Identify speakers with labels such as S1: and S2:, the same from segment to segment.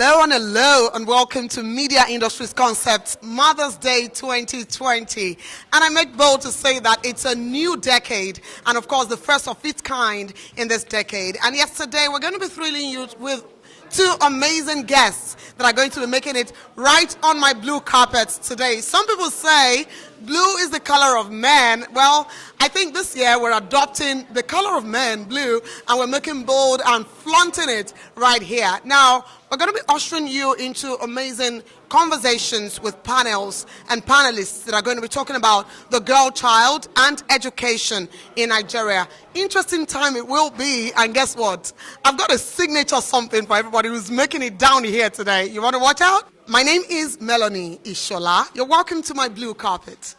S1: Hello, and welcome to Media Industries Concepts Mother's Day 2020. And I make bold to say that it's a new decade, and of course the first of its kind in this decade. And yesterday we're going to be thrilling you with two amazing guests that are going to be making it right on my blue carpet today. Some people say blue is the color of men. Well, I think this year we're adopting the color of men, blue, and we're making bold and flaunting it right here. Now, we're going to be ushering you into amazing conversations with panels and panelists that are going to be talking about the girl child and education in Nigeria. Interesting time it will be, and guess what? I've got a signature something for everybody who's making it down here today. You want to watch out? My name is Melanie Ishola. You're welcome to my blue carpet.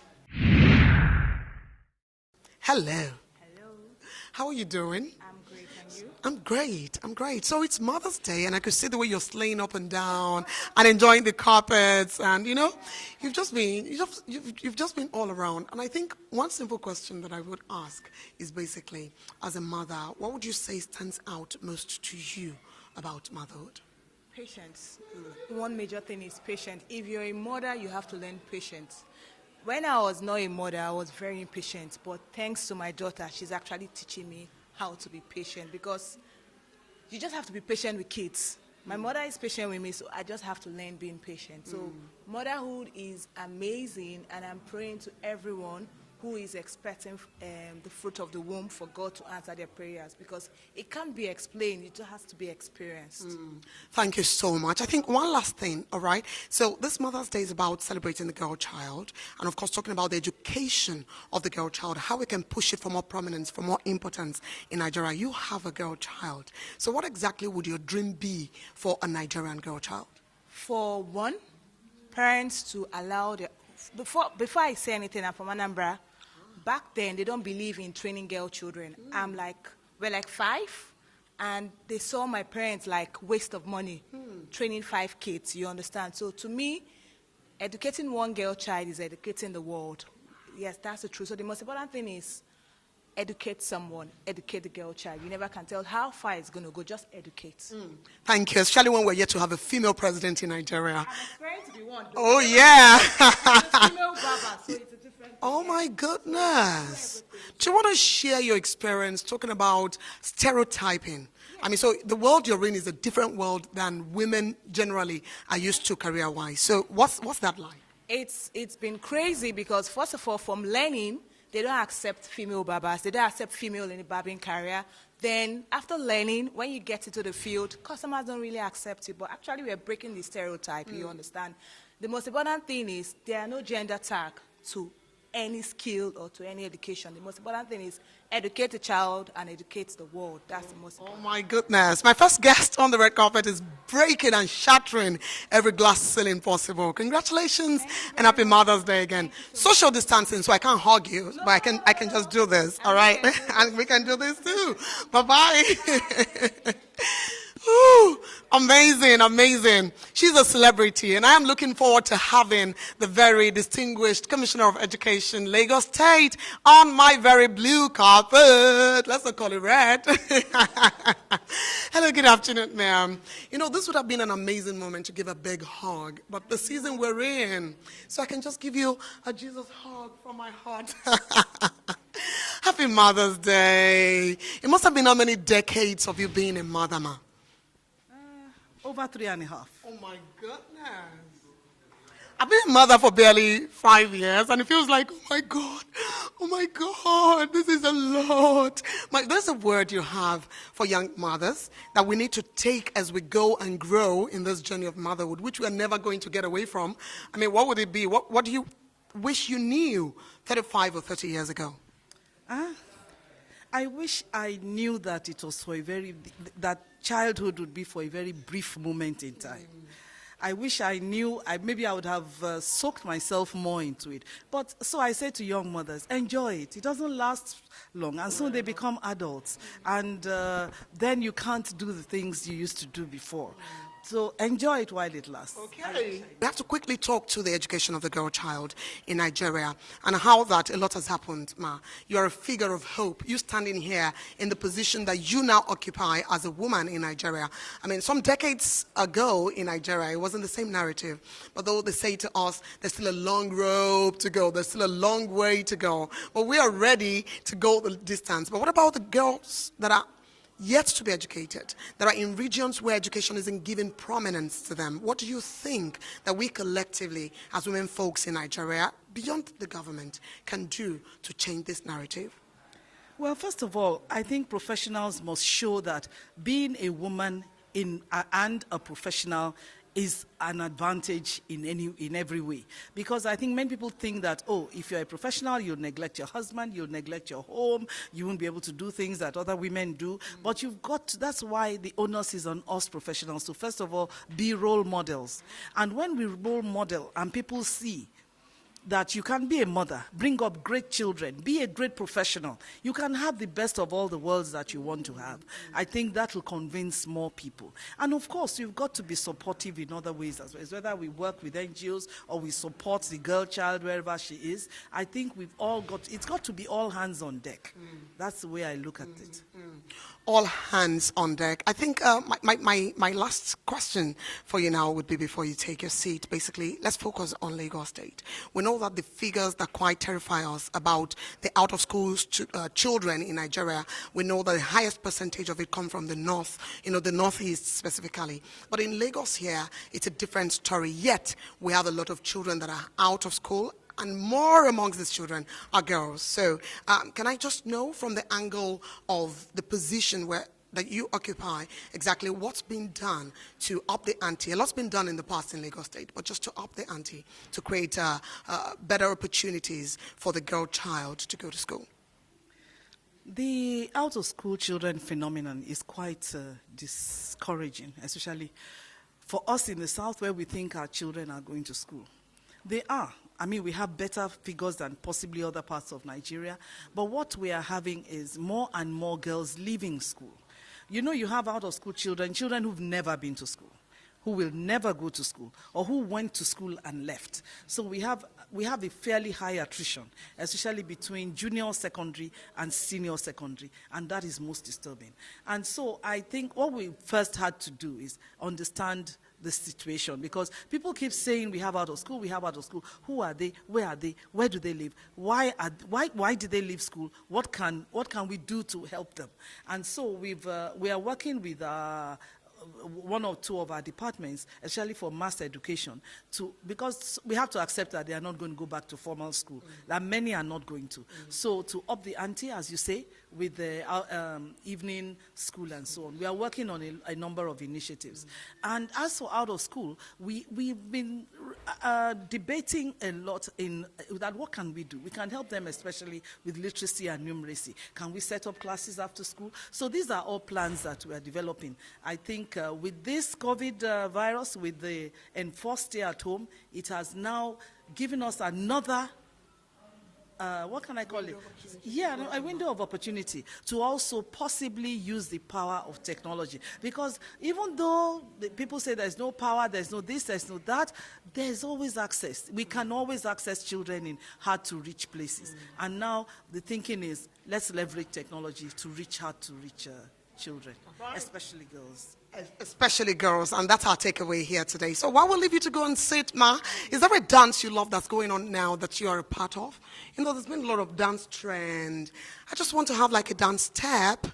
S1: Hello.
S2: Hello.
S1: How are you doing?
S2: I'm great, and you?
S1: I'm great. So it's Mother's Day, and I could see the way you're slaying up and down and enjoying the carpets, and you've just been all around. And I think one simple question that I would ask is basically, as a mother, what would you say stands out most to you about motherhood?
S2: Patience. One major thing is patience. If you're a mother, you have to learn patience. When I was not a mother, I was very impatient, but thanks to my daughter, she's actually teaching me how to be patient, because you just have to be patient with kids. My mother is patient with me, so I just have to learn being patient. So motherhood is amazing, and I'm praying to everyone who is expecting the fruit of the womb for God to answer their prayers, because it can't be explained, it just has to be experienced.
S1: Thank you so much. I think one last thing, all right? So this Mother's Day is about celebrating the girl child, and of course talking about the education of the girl child, how we can push it for more prominence, for more importance in Nigeria. You have a girl child. So what exactly would your dream be for a Nigerian girl child?
S2: For one, parents to allow their... Before I say anything, I'm from Anambra. Back then, they don't believe in training girl children. We're like 5, and they saw my parents like waste of money, training 5 kids, you understand? So to me, educating one girl child is educating the world. Yes, that's the truth. So the most important thing is educate someone, educate the girl child. You never can tell how far it's going to go, just educate.
S1: Thank you, especially when we're yet to have a female president in Nigeria.
S2: I'm aspiring to be one.
S1: Oh, yeah.
S2: Female Baba, so it's a different thing.
S1: Oh, my goodness. Do you want to share your experience talking about stereotyping? I mean, so the world you're in is a different world than women generally are used to career-wise. So what's that like?
S2: It's been crazy because, first of all, from learning, they don't accept female barbers. They don't accept female in the barbing career. Then, after learning, when you get into the field, customers don't really accept you. But actually, we're breaking the stereotype, you understand? The most important thing is there are no gender tag to any skill or to any education. The most important thing is educate the child and educate the world. That's the most important.
S1: Oh, my goodness. My first guest on the red carpet is breaking and shattering every glass ceiling possible. Congratulations and happy Mother's Day again. Social distancing, so I can't hug you, but I can just do this, all right? And we can do this too. Bye-bye. Ooh, amazing. She's a celebrity, and I am looking forward to having the very distinguished Commissioner of Education, Lagos State, on my very blue carpet. Let's not call it red. Hello, good afternoon, ma'am. This would have been an amazing moment to give a big hug, but the season we're in, so I can just give you a Jesus hug from my heart. Happy Mother's Day. It must have been how many decades of you being a mother, ma?
S3: Over 3.5.
S1: Oh my goodness. I've been a mother for barely 5 years, and it feels like, oh my God, this is a lot. There's a word you have for young mothers that we need to take as we go and grow in this journey of motherhood, which we are never going to get away from. I mean, what would it be? What do you wish you knew 35 or 30 years ago?
S3: I wish I knew that it was for that childhood would be for a very brief moment in time. I wish I knew, maybe I would have soaked myself more into it. But so I say to young mothers, enjoy it. It doesn't last long, and soon they become adults. And then you can't do the things you used to do before. So enjoy it while it lasts.
S1: Okay. We have to quickly talk to the education of the girl child in Nigeria and how that a lot has happened, Ma. You are a figure of hope. You standing here in the position that you now occupy as a woman in Nigeria. I mean, some decades ago in Nigeria, it wasn't the same narrative. But though they say to us, there's still a long road to go, there's still a long way to go. But we are ready to go the distance. But what about the girls that are yet to be educated, that are in regions where education isn't given prominence to them? What do you think that we collectively, as women folks in Nigeria, beyond the government, can do to change this narrative?
S3: Well, first of all, I think professionals must show that being a woman and a professional is an advantage in every way. Because I think many people think that, oh, if you're a professional, you'll neglect your husband, you'll neglect your home, you won't be able to do things that other women do. But you've got to, that's why the onus is on us professionals to, first of all, be role models. And when we role model and people see that you can be a mother, bring up great children, be a great professional, you can have the best of all the worlds that you want to have. I think that will convince more people. And of course, you've got to be supportive in other ways as well. Whether we work with NGOs or we support the girl child wherever she is, I think we've all got, it's got to be all hands on deck. That's the way I look at it.
S1: All hands on deck. I think my last question for you now would be, before you take your seat, basically, let's focus on Lagos State. We know that the figures that quite terrify us about the out-of-school children in Nigeria, we know that the highest percentage of it come from the north, the northeast specifically. But in Lagos here, it's a different story. Yet, we have a lot of children that are out of school, and more amongst these children are girls. So can I just know from the angle of the position that you occupy, exactly what's been done to up the ante? A lot's been done in the past in Lagos State, but just to up the ante, to create better opportunities for the girl child to go to school.
S3: The out-of-school children phenomenon is quite discouraging, especially for us in the South, where we think our children are going to school. They are. I mean, we have better figures than possibly other parts of Nigeria, but what we are having is more and more girls leaving school. You have out-of-school children who've never been to school, who will never go to school, or who went to school and left. So we have a fairly high attrition, especially between junior secondary and senior secondary, and that is most disturbing. And so I think what we first had to do is understand the situation, because people keep saying we have out of school. Who are they? Where are they? Where do they live? Why did they leave school? What can we do to help them? And so we are working with one or two of our departments, especially for mass education, because we have to accept that they are not going to go back to formal school, that many are not going to. So to up the ante, as you say, with the evening school and so on, we are working on a number of initiatives. And as for out of school, we've been debating a lot in that. What can we do? We can help them, especially with literacy and numeracy. Can we set up classes after school? So these are all plans that we are developing. I think with this COVID virus, with the enforced stay at home, it has now given us another what can I call it? Yeah, a window of opportunity to also possibly use the power of technology. Because even though people say there's no power, there's no this, there's no that, there's always access. We can always access children in hard-to-reach places. And now the thinking is, let's leverage technology to reach hard-to-reach children, especially girls.
S1: Especially girls, and that's our takeaway here today. So while we'll leave you to go and sit, Ma, is there a dance you love that's going on now that you are a part of? There's been a lot of dance trend. I just want to have like a dance step.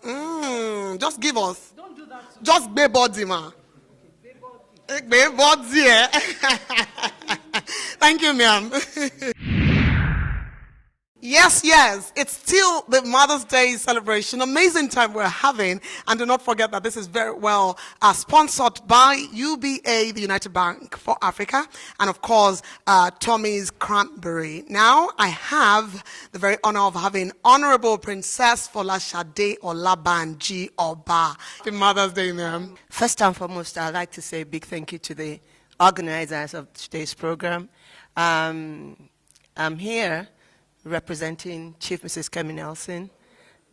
S1: Just give us.
S3: Don't do that.
S1: Just be body, Ma. Be body. Thank you, ma'am. Yes, it's still the Mother's Day celebration. Amazing time we're having. And do not forget that this is very well sponsored by UBA, the United Bank for Africa, and of course, Tommy's Cranberry. Now, I have the very honor of having Honourable Princess Folashade Olabanji-Oba. Happy Mother's Day, ma'am.
S4: First and foremost, I'd like to say a big thank you to the organizers of today's program. I'm here representing Chief Mrs. Kemi Nelson,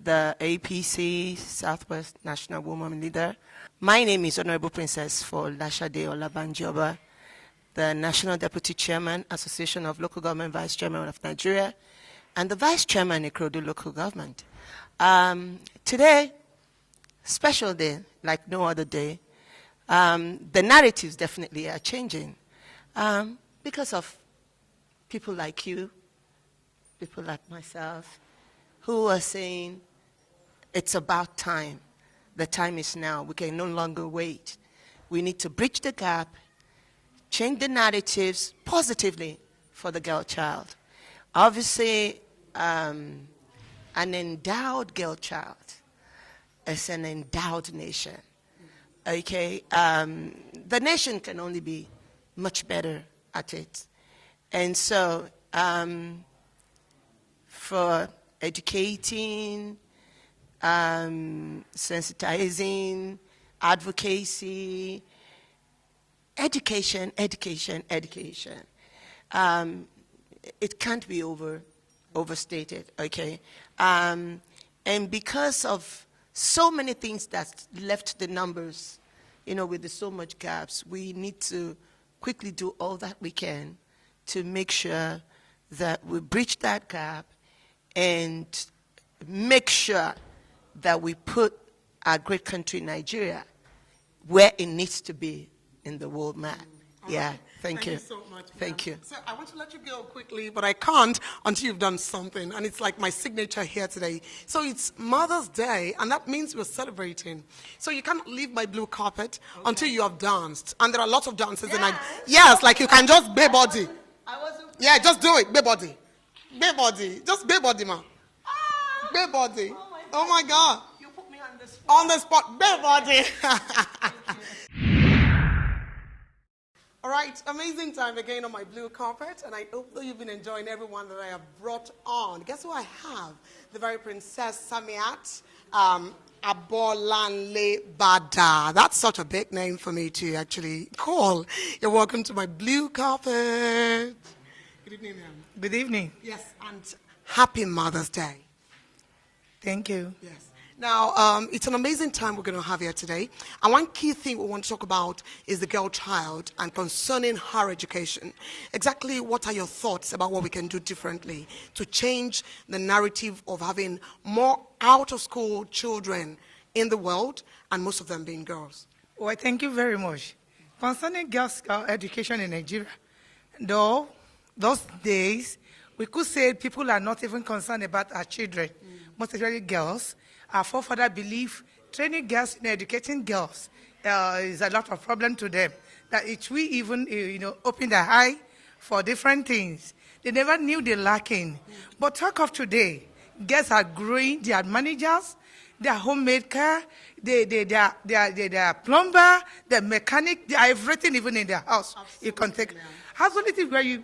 S4: the APC Southwest National Woman Leader. My name is Honourable Princess Folashade Olabanji-Oba, the National Deputy Chairman, Association of Local Government Vice Chairman of Nigeria, and the Vice Chairman, Ikorodu Local Government. Today, special day, like no other day. The narratives definitely are changing because of people like you, people like myself, who are saying it's about time. The time is now. We can no longer wait. We need to bridge the gap, change the narratives positively for the girl child. Obviously, an endowed girl child is an endowed nation. Okay, the nation can only be much better at it. And so, for educating, sensitizing, advocacy, education, it can't be overstated, okay? And because of so many things that left the numbers, you know, with so much gaps, we need to quickly do all that we can to make sure that we bridge that gap and make sure that we put our great country, Nigeria, where it needs to be in the world map. Yeah,
S1: right.
S4: Thank you.
S1: So much.
S4: Thank you.
S1: So I want to let you go quickly, but I can't until you've done something, and it's like my signature here today. So it's Mother's Day, and that means we're celebrating. So you can't leave my blue carpet until you have danced, and there are lots of dances.
S4: Yeah.
S1: Yes, like you can just bay body.
S4: I wasn't.
S1: Yeah, just do it, bay body, just bay body, ma. Bay body. Oh my God.
S4: You put me on the spot.
S1: On the spot, bay body. All right, amazing time again on my blue carpet, and I hope that you've been enjoying everyone that I have brought on. Guess who I have? The very Princess Samiat, Abolanle Bada. That's such a big name for me to actually call. You're welcome to my blue carpet. Good evening, ma'am.
S5: Good evening.
S1: Yes, and happy Mother's Day.
S5: Thank you.
S1: Yes. Now, it's an amazing time we're going to have here today. And one key thing we want to talk about is the girl child and concerning her education. Exactly what are your thoughts about what we can do differently to change the narrative of having more out-of-school children in the world, and most of them being girls?
S5: Well, thank you very much. Concerning girls' education in Nigeria, though, those days, we could say people are not even concerned about our children, most especially girls. Our forefather believe training girls and educating girls is a lot of problem to them. That it we even open their eye for different things. They never knew the lacking. But talk of today, girls are growing. They are managers. They are homemaker. They are plumber. They are mechanic. They are everything even in their house.
S1: Absolutely.
S5: You can take. Absolutely, where you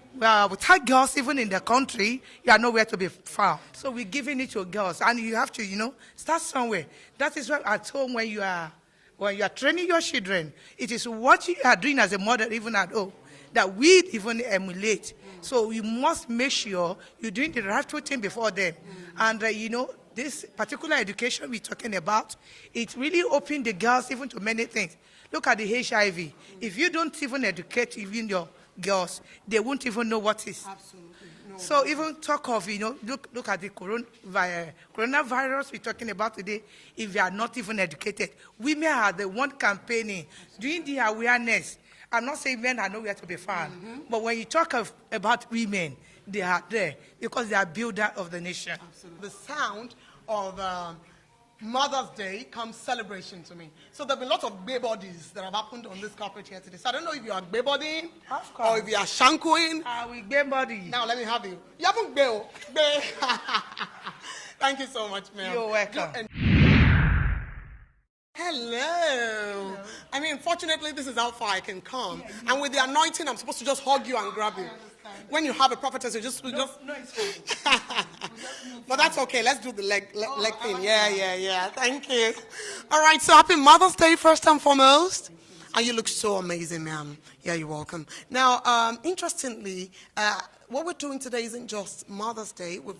S5: without girls even in the country, you are nowhere to be found. So we're giving it to girls, and you have to, start somewhere. That is why at home when you are training your children, it is what you are doing as a mother, even at home, that we even emulate. So you must make sure you're doing the right thing before them, and this particular education we're talking about, it really opened the girls even to many things. Look at the HIV. If you don't even educate even your girls, they won't even know what is.
S1: Absolutely. No.
S5: So even talk of, look at the coronavirus we're talking about today. If they are not even educated, women are the one campaigning, doing the awareness. I'm not saying men are nowhere to be found, but when you talk about women, they are there because they are builder of the nation.
S1: Absolutely. The sound of Mother's Day comes celebration to me. So there have been lots of gay bodies that have happened on this carpet here today. So I don't know if you are gay bodying or if you are shankoing.
S5: We gay body.
S1: Now let me have you. You haven't gay. Thank you so much, ma'am.
S5: You're welcome.
S1: Hello. I mean, fortunately, this is how far I can come. And with the anointing, I'm supposed to just hug you and grab you. When you have a prophetess, you just...
S5: No, it's fine.
S1: But that's okay. Let's do the leg thing. Yeah. Thank you. All right, so happy Mother's Day first and foremost. And you look so amazing, ma'am. Yeah, you're welcome. Now, interestingly, what we're doing today isn't just Mother's Day. We've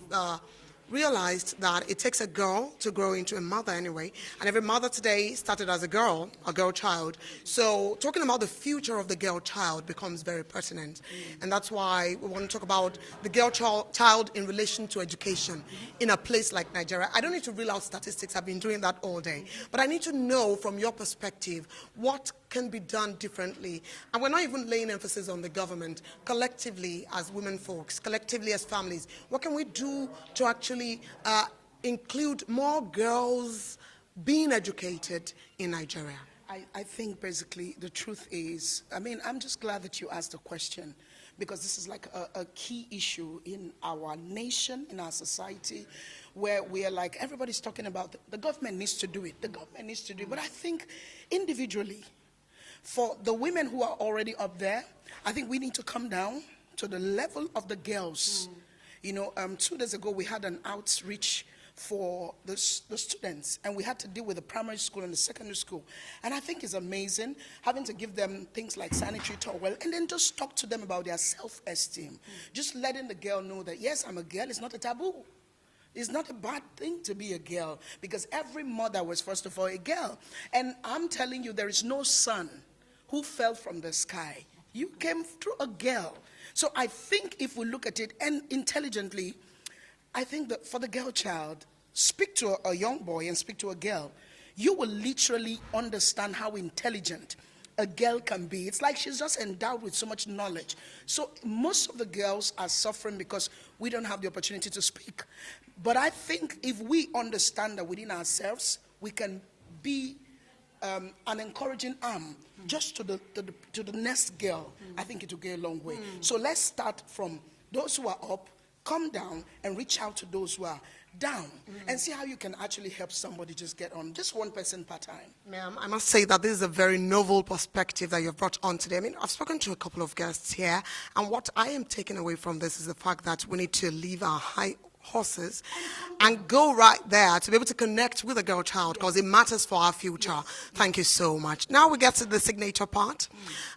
S1: realized that it takes a girl to grow into a mother anyway, and every mother today started as a girl child. So talking about the future of the girl child becomes very pertinent, and that's why we want to talk about the girl child in relation to education in a place like Nigeria. I don't need to reel out statistics, I've been doing that all day, but I need to know from your perspective what can be done differently. And we're not even laying emphasis on the government. Collectively as women folks, collectively as families, what can we do to actually include more girls being educated in Nigeria?
S6: I think basically the truth is, I mean, I'm just glad that you asked the question, because this is like a key issue in our nation, in our society, where we are like, everybody's talking about the government needs to do it, the government needs to do it. But I think individually, for the women who are already up there, I think we need to come down to the level of the girls. You know, 2 days ago we had an outreach for the students, and we had to deal with the primary school and the secondary school. And I think it's amazing having to give them things like sanitary towel, and then just talk to them about their self-esteem. Just letting the girl know that, yes, I'm a girl, it's not a taboo. It's not a bad thing to be a girl, because every mother was, first of all, a girl. And I'm telling you, there is no son who fell from the sky. You came through a girl. So I think if we look at it and intelligently, I think that for the girl child, speak to a young boy and speak to a girl, you will literally understand how intelligent a girl can be. It's like she's just endowed with so much knowledge. So most of the girls are suffering because we don't have the opportunity to speak. But I think if we understand that within ourselves, we can be an encouraging arm just to the next girl. I think it will go a long way. So let's start from those who are up, come down and reach out to those who are down, and see how you can actually help somebody just get on, just one person per time.
S1: Ma'am, I must say that this is a very novel perspective that you've brought on today. I mean, I've spoken to a couple of guests here, and what I am taking away from this is the fact that we need to leave our high horses and go right there to be able to connect with a girl child, because it matters for our future. Thank you so much. Now we get to the signature part.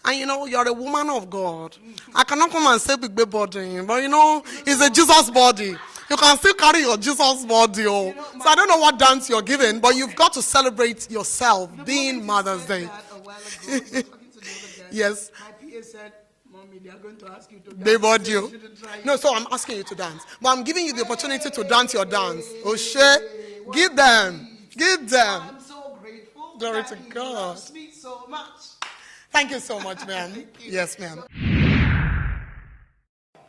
S1: And you know, you're a woman of God. I cannot come and say big body, but you know, it's a Jesus body. You can still carry your Jesus body. Oh. So I don't know what dance you're giving, but you've got to celebrate yourself being Mother's Day. Yes.
S6: My PA said, Mommy, they are going to ask you to dance.
S1: They bought you. No, so I'm asking you to dance. But I'm giving you the opportunity to dance your dance. Oh, shit. Give them. Give them.
S6: I'm so grateful.
S1: Glory to God.
S6: He loves me so much.
S1: Thank you so much, ma'am. Yes, ma'am.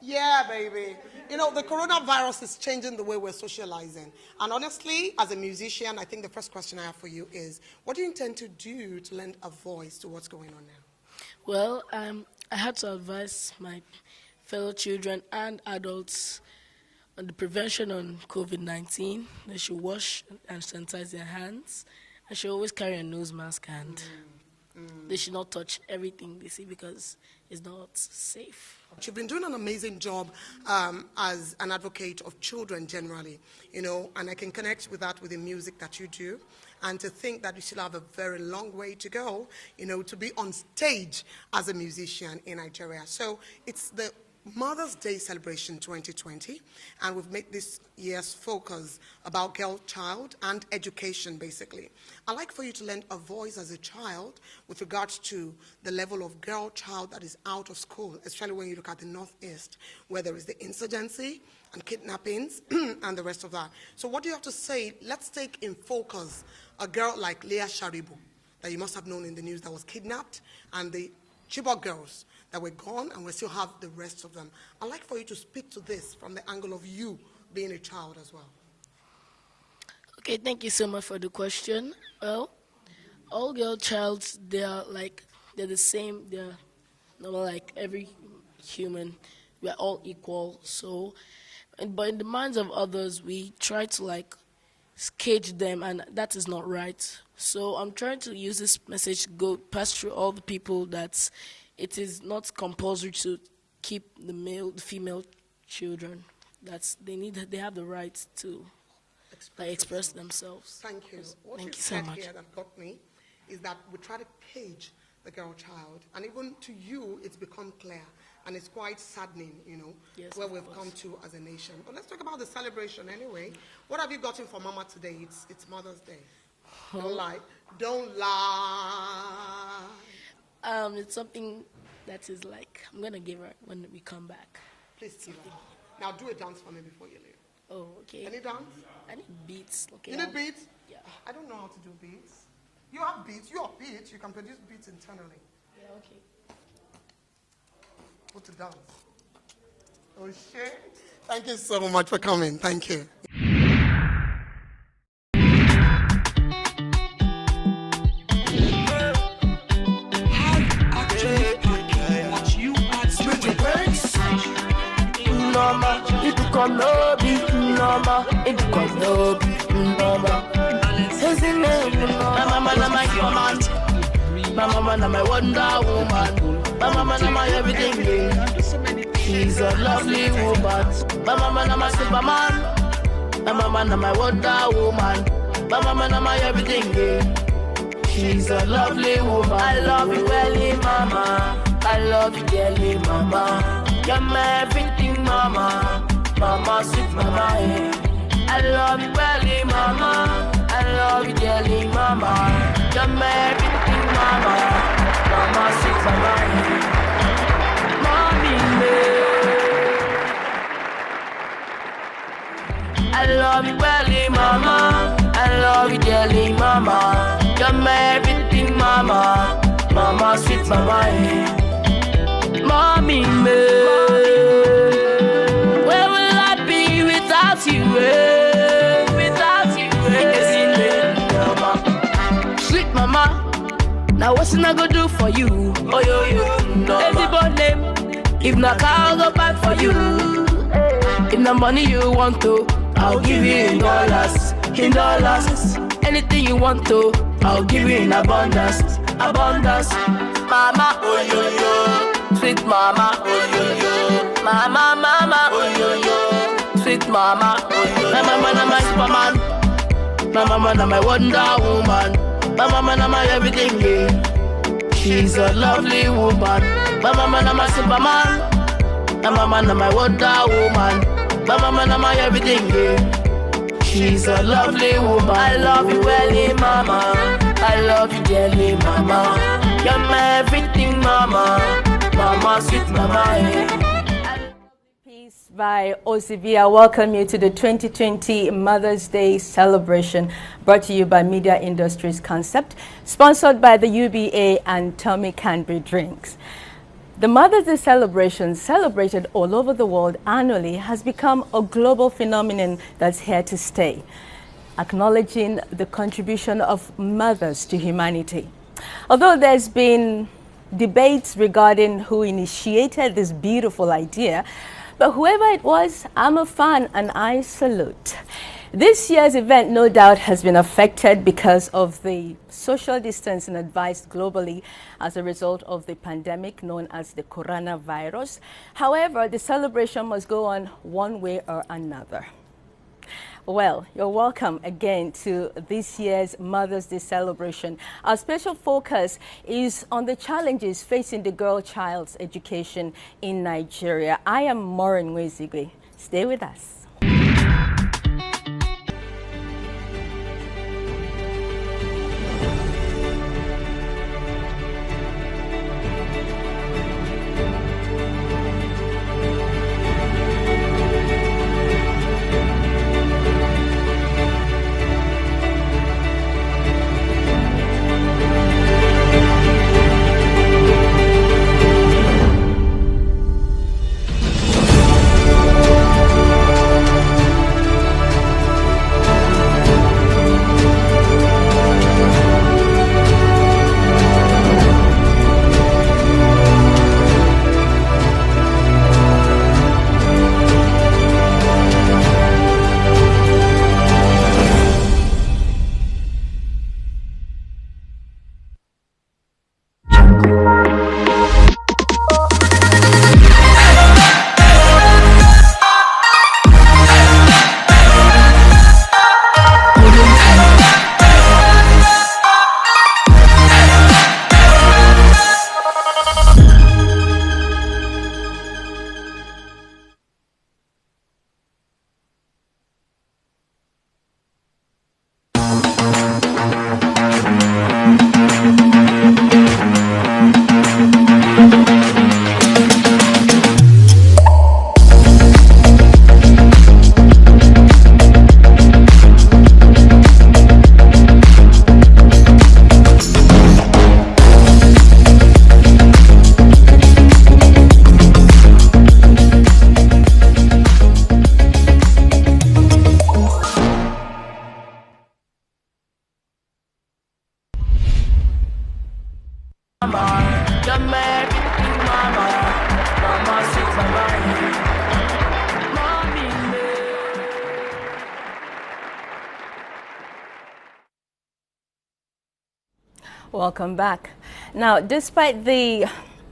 S1: Yeah, baby. You know, the coronavirus is changing the way we're socializing. And honestly, as a musician, I think the first question I have for you is, what do you intend to do to lend a voice to what's going on now?
S7: Well, I had to advise my fellow children and adults on the prevention on COVID-19. They should wash and sanitize their hands. They should always carry a nose mask, and they should not touch everything they see because it's not safe.
S1: You've been doing an amazing job as an advocate of children generally, you know, and I can connect with that with the music that you do. And to think that you still have a very long way to go, you know, to be on stage as a musician in Nigeria. So it's the Mother's Day celebration 2020, and we've made this year's focus about girl child and education, basically. I'd like for you to lend a voice as a child with regards to the level of girl child that is out of school, especially when you look at the Northeast, where there is the insurgency and kidnappings and the rest of that. So what do you have to say? Let's take in focus a girl like Leah Sharibu, that you must have known in the news, that was kidnapped, and the Chibok girls that were gone, and we still have the rest of them. I'd like for you to speak to this from the angle of you being a child as well.
S7: Okay, thank you so much for the question. Well, all girl childs, they're the same. They're not like every human. We're all equal. So, but in the minds of others, we try to cage them, and that is not right. So I'm trying to use this message to go pass through all the people that it is not compulsory to keep the female children. They have the right to express themselves.
S1: Thank you. What
S7: Thank
S1: you
S7: you so
S1: said
S7: much.
S1: here that got me is that we try to cage the girl child. And even to you, it's become clear. And it's quite saddening, you know,
S7: Yes,
S1: where
S7: of
S1: we've
S7: course.
S1: come to as a nation. But let's talk about the celebration anyway. What have you gotten for Mama today? It's Mother's Day. Don't lie. Don't lie.
S7: It's something that is like, I'm going to give her when we come back.
S1: Please give her. Now do a dance for me before you leave.
S7: Oh, okay.
S1: Any dance?
S7: I need beats. Okay.
S1: You need beats?
S7: Yeah.
S1: I don't know how to do beats. You have beats. You have beats. You can produce beats internally.
S7: Yeah, okay.
S1: Put it down. Oh, shit. Thank you so much for coming. Thank you.
S8: Mama, it come no be mama, it come no be mama. Says the name, my mama na my command, my mama na my wonder woman, my mama na my everything. She's a lovely woman, my mama na my superman, my mama na my wonder woman, my mama na my everything. She's a lovely woman. I love you, well, mama. I love you, dearly, mama. You're my everything, mama. Mama, sweet mama, eh. I love you, belly, mama. I love you, dearly, mama. You're my everything, mama. Mama, sweet mama, eh. Mommy, I love you, belly, mama. I love you, dearly, mama. You're my everything, mama. Mama, sweet mama, eh. Mommy, where will I be without you? Without you, mama. Sweet mama, now what's I gonna do for you? Oh yo yo, no. Everybody, if not, I'll go back for you. If the money you want to, I'll give you in dollars, in dollars. Anything you want to, I'll give you in abundance, abundance. Mama, oh yo yo. Sweet mama, oh yo yo, mama, mama, oh yo yo, sweet mama, oh yo yo. My mama na my superman, my mama na my wonder woman, my mama na my everything. Yeah. She's a lovely woman, my mama na my superman, my mama na my wonder woman, my mama na my everything. Yeah. She's a lovely woman. I love you, well, mama. I love you, dearly, mama. You're my everything, mama. Mama, sweet mama,
S9: Peace by Ozzybee. I welcome you to the 2020 Mother's Day celebration brought to you by Media Industries Concept, sponsored by the UBA and Tommy Canberry Drinks. The Mother's Day celebration, celebrated all over the world annually, has become a global phenomenon that's here to stay, acknowledging the contribution of mothers to humanity. Although there's been debates regarding who initiated this beautiful idea, but whoever it was, I'm a fan and I salute. This year's event no doubt has been affected because of the social distancing advised globally as a result of the pandemic known as the coronavirus. However, the celebration must go on one way or another. Well, you're welcome again to this year's Mother's Day celebration. Our special focus is on the challenges facing the girl child's education in Nigeria. I am Maureen Nwaezeigwe. Stay with us.
S8: You're my everything, mama. Mama, sweet mama. Mommy,
S9: Welcome back. Now, despite the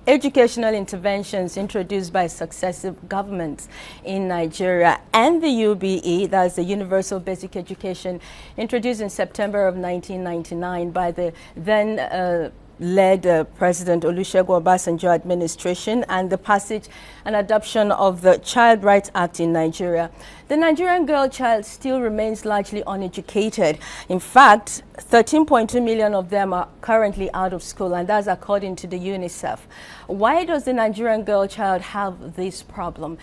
S9: educational interventions introduced by successive governments in Nigeria and the UBE, that's the Universal Basic Education, introduced in September of 1999 by the then led President Olusegun Obasanjo administration, and the passage and adoption of the Child Rights Act in Nigeria, the Nigerian girl child still remains largely uneducated. In fact, 13.2 million of them are currently out of school, and that's according to the UNICEF. Why does the Nigerian girl child have this problem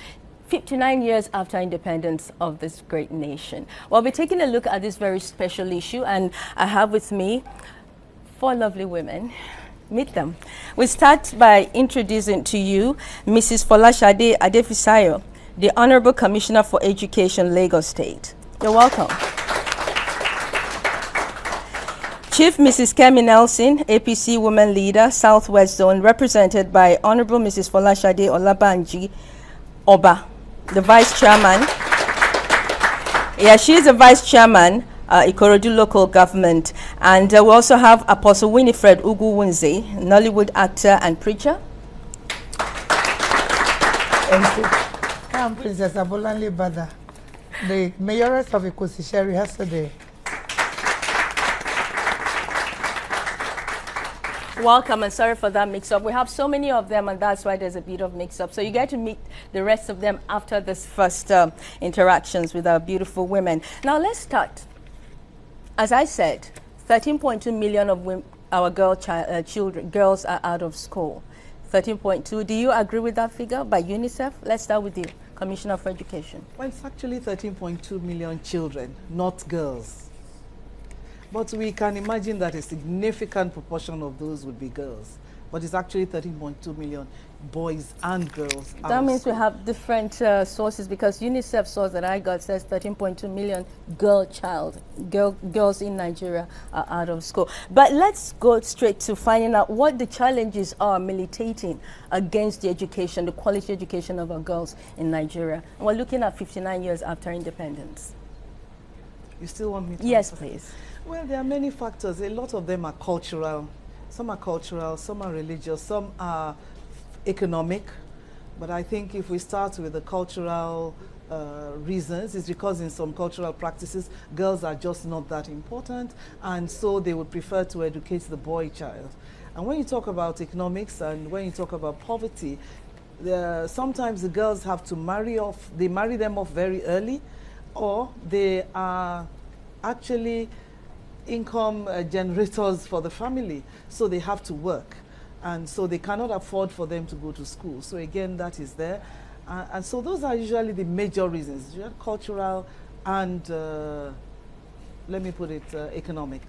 S9: 59 years after independence of this great nation? We'll be taking a look at this very special issue, and I have with me 4 lovely women. Meet them. We start by introducing to you Mrs. Folashade Adefisayo, the Honourable Commissioner for Education, Lagos State. You're welcome. Chief Mrs. Kemi Nelson, APC Women Leader, Southwest Zone, represented by Honourable Mrs. Folashade Olabanji-Oba, the Vice Chairman. Yeah, she is the Vice Chairman, Ikorodu local government. And we also have Apostle Winifred Ugwu-Iwunze, Nollywood actor and preacher.
S5: Thank you. I'm Princess Abolanle Bada, the mayoress of Ikosi-Isheri yesterday.
S9: Welcome, and sorry for that mix-up. We have so many of them, and that's why there's a bit of mix-up. So you get to meet the rest of them after this first interactions with our beautiful women. Now let's start. As I said, 13.2 million of our girls are out of school. 13.2. Do you agree with that figure by UNICEF? Let's start with you, Commissioner for Education.
S3: Well, it's actually 13.2 million children, not girls. But we can imagine that a significant proportion of those would be girls. But it's actually 13.2 million boys and girls.
S9: That means we have different sources, because UNICEF source that I got says 13.2 million girls in Nigeria are out of school. But let's go straight to finding out what the challenges are militating against the education, the quality education of our girls in Nigeria. And we're looking at 59 years after independence.
S3: You still want me to
S9: Yes,
S3: answer?
S9: please.
S3: Well, there are many factors. A lot of them are cultural. Some are cultural, some are religious, some are economic. But I think if we start with the cultural reasons, it's because in some cultural practices, girls are just not that important, and so they would prefer to educate the boy child. And when you talk about economics and when you talk about poverty, sometimes the girls have to marry them off very early, or they are actually income generators for the family, so they have to work, and so they cannot afford for them to go to school. So again, that is there, and so those are usually the major reasons: cultural and let me put it economic.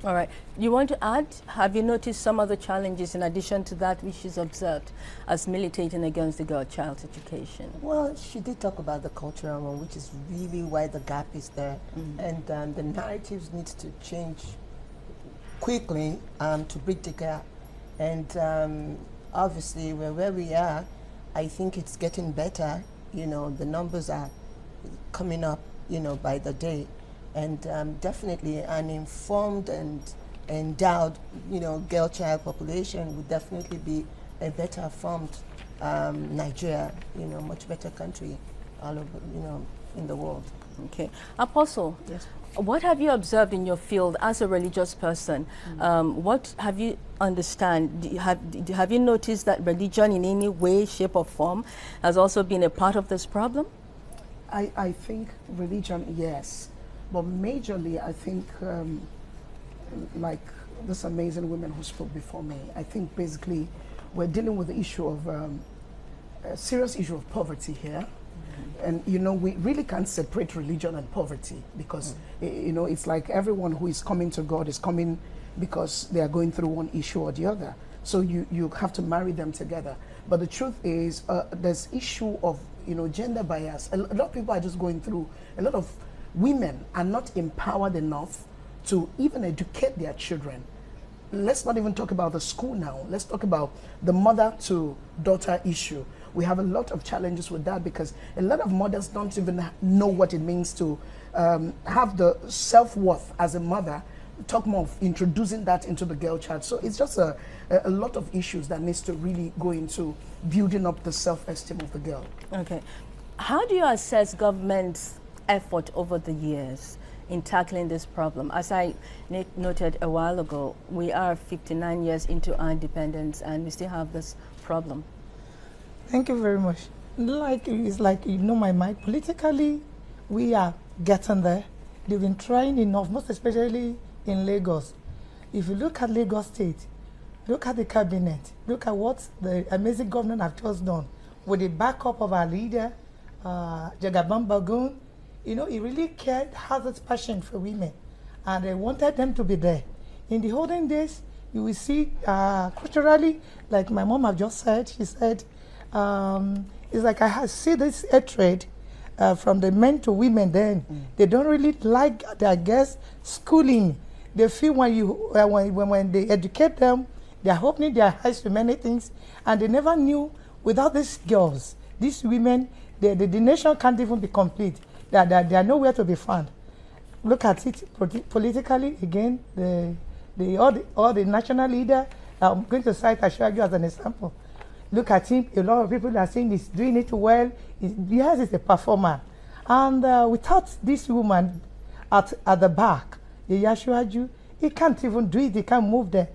S9: All right. You want to add? Have you noticed some other challenges in addition to that which is observed as militating against the girl child's education?
S4: Well, she did talk about the cultural one, which is really why the gap is there. And the narratives need to change quickly to bridge the gap. And obviously, where we are, I think it's getting better. You know, the numbers are coming up, you know, by the day. And definitely an informed and endowed, you know, girl child population would definitely be a better formed Nigeria, you know, much better country all over, you know, in the world.
S9: Okay. Apostle,
S4: yes.
S9: What have you observed in your field as a religious person? What have you understand? Have you noticed that religion in any way, shape or form has also been a part of this problem?
S6: I think religion, yes. But majorly, I think, like this amazing women who spoke before me, I think basically we're dealing with the issue of, a serious issue of poverty here. And, you know, we really can't separate religion and poverty, because, you know, it's like everyone who is coming to God is coming because they are going through one issue or the other. So you have to marry them together. But the truth is, there's issue of, you know, gender bias. A lot of people are just going through, a lot of women are not empowered enough to even educate their children. let's not even talk about the school now. Let's talk about the mother to daughter issue. We have a lot of challenges with that because a lot of mothers don't even know what it means to have the self-worth as a mother. Talk more of introducing that into the girl child. So it's just a lot of issues that needs to really go into building up the self-esteem of the girl.
S9: Okay. How do you assess government's effort over the years in tackling this problem? As I noted a while ago, we are 59 years into our independence and we still have this problem.
S5: Thank you very much. It's like, you know my mind, politically, we are getting there. They've been trying enough, most especially in Lagos. If you look at Lagos State, look at the cabinet, look at what the amazing government have just done with the backup of our leader, Jagaban Bagun. You know, he really cared, has this passion for women, and they wanted them to be there. In the olden days, you will see culturally, like my mom have just said, she said, it's like I see this hatred from the men to women then. They don't really like their girls schooling. They feel when they educate them, they are opening their eyes to many things, and they never knew without these girls, these women, the nation can't even be complete. They are nowhere to be found. Look at it politically again. All the national leader. I'm going to cite Ashwaju as an example. Look at him. A lot of people are saying he's doing it well. Yes, he's a performer. And without this woman at the back, the Ashwaju, he can't even do it. He can't move there.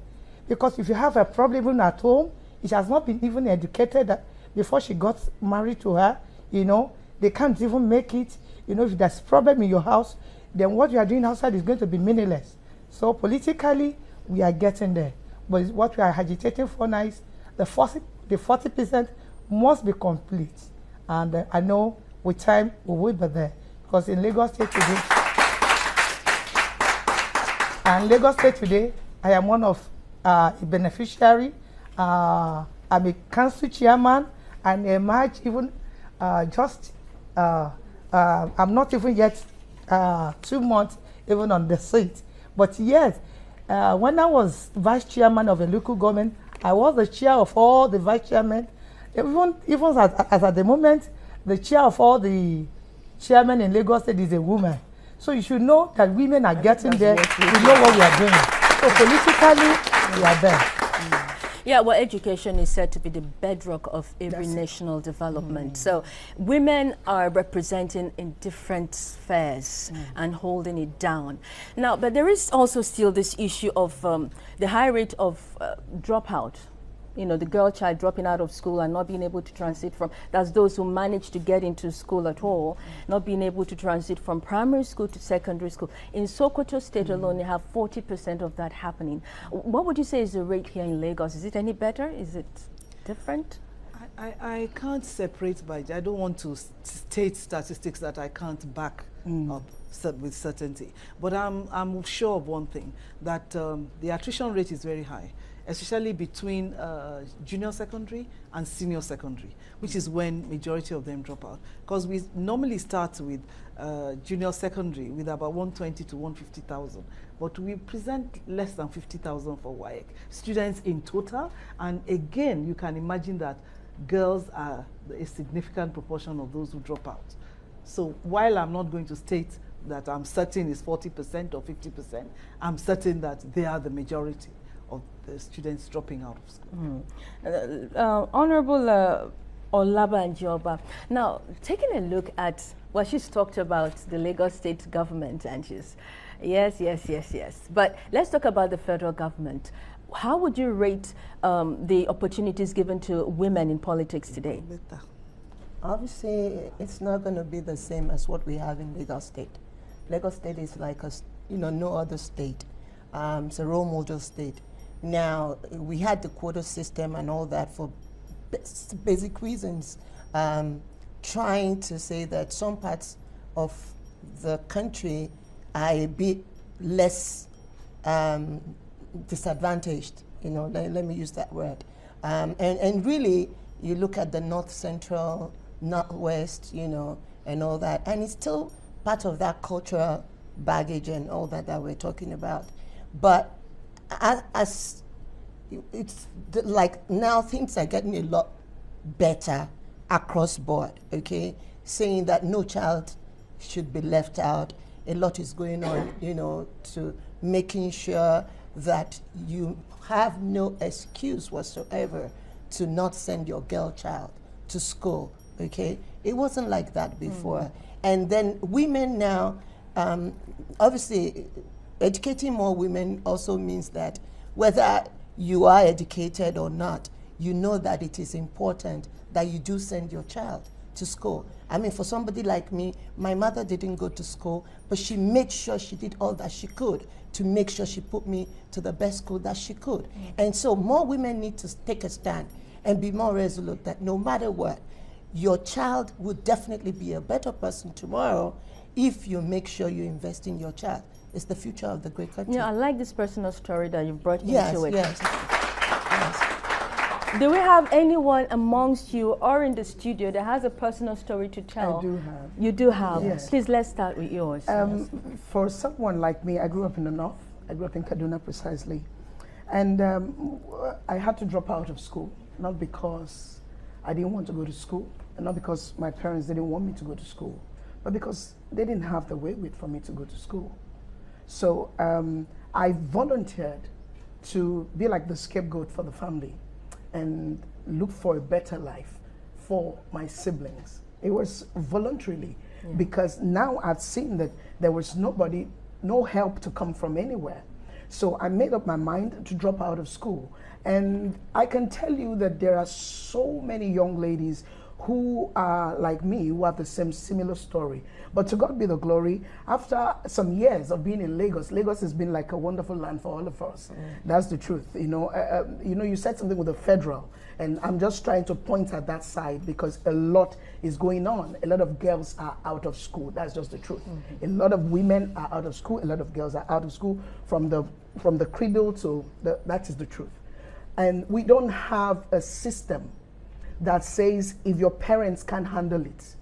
S5: Because if you have a problem even at home, she has not been even educated before she got married to her, you know, they can't even make it. You know, if there's a problem in your house, then what you are doing outside is going to be meaningless. So politically, we are getting there. But what we are agitating for now is the 40% must be complete. And I know with time we will be there. Because in Lagos State today, I am one of a beneficiary. I'm a council chairman, and emerge even I'm not even yet 2 months even on the seat. But yes, when I was vice chairman of a local government, I was the chair of all the vice chairmen. Even as at the moment, the chair of all the chairmen in Lagos State is a woman. So you should know that women are getting there. We know what we are doing. So politically, we are there.
S9: Yeah, well, education is said to be the bedrock of every national development. So women are representing in different spheres and holding it down. Now, but there is also still this issue of the high rate of dropout. You know, the girl child dropping out of school and not being able to transit from, that's those who manage to get into school at all, not being able to transit from primary school to secondary school. In Sokoto State alone, you have 40% of that happening. What would you say is the rate here in Lagos? Is it any better? Is it different?
S3: I can't separate by, I don't want to state statistics that I can't back up with certainty. But I'm sure of one thing, that the attrition rate is very high, especially between junior secondary and senior secondary, which is when majority of them drop out. Because we normally start with junior secondary with about 120 to 150,000, but we present less than 50,000 for WAEC students in total. And again, you can imagine that girls are a significant proportion of those who drop out. So while I'm not going to state that I'm certain it's 40% or 50%, I'm certain that they are the majority of the students dropping out of school.
S9: Honourable Olabanji-Oba, now taking a look at what she's talked about, the Lagos State government, and she's yes. But let's talk about the federal government. How would you rate the opportunities given to women in politics today?
S4: Obviously, it's not going to be the same as what we have in Lagos State. Lagos State is like no other state. It's a role model state. Now, we had the quota system and all that for basic reasons, trying to say that some parts of the country are a bit less disadvantaged, let me use that word. And really, you look at the north central, northwest, and all that, and it's still part of that cultural baggage and all that we're talking about. But
S10: as it's like now things are getting a lot better across board, okay? Saying that no child should be left out. A lot is going on, you know, to making sure that you have no excuse whatsoever to not send your girl child to school, okay? It wasn't like that before. And then women now, obviously, educating more women also means that whether you are educated or not, you know that it is important that you do send your child to school. I mean, for somebody like me, my mother didn't go to school, but she made sure she did all that she could to make sure she put me to the best school that she could. And so more women need to take a stand and be more resolute that no matter what, your child will definitely be a better person tomorrow if you make sure you invest in your child. It's the future of the great country.
S9: Yeah, I like this personal story that you brought
S10: Yes,
S9: into it.
S10: yes.
S9: Do we have anyone amongst you or in the studio that has a personal story to tell?
S11: I do have.
S9: You do have?
S11: Yes.
S9: Please, let's start with yours.
S11: For someone like me, I grew up in the north. I grew up in Kaduna precisely. And I had to drop out of school, not because I didn't want to go to school, and not because my parents didn't want me to go to school, but because they didn't have the wherewith for me to go to school. So I volunteered to be like the scapegoat for the family and look for a better life for my siblings. It was voluntarily, because now I've seen that there was nobody, no help to come from anywhere. So I made up my mind to drop out of school. And I can tell you that there are so many young ladies who are like me, who have the same similar story. But to God be the glory, after some years of being in Lagos, Lagos has been like a wonderful land for all of us. That's the truth. You know, you said something with the federal, and I'm just trying to point at that side because a lot is going on. A lot of girls are out of school. That's just the truth. A lot of women are out of school. A lot of girls are out of school from the cradle to that is the truth. And we don't have a system that says if your parents can't handle it,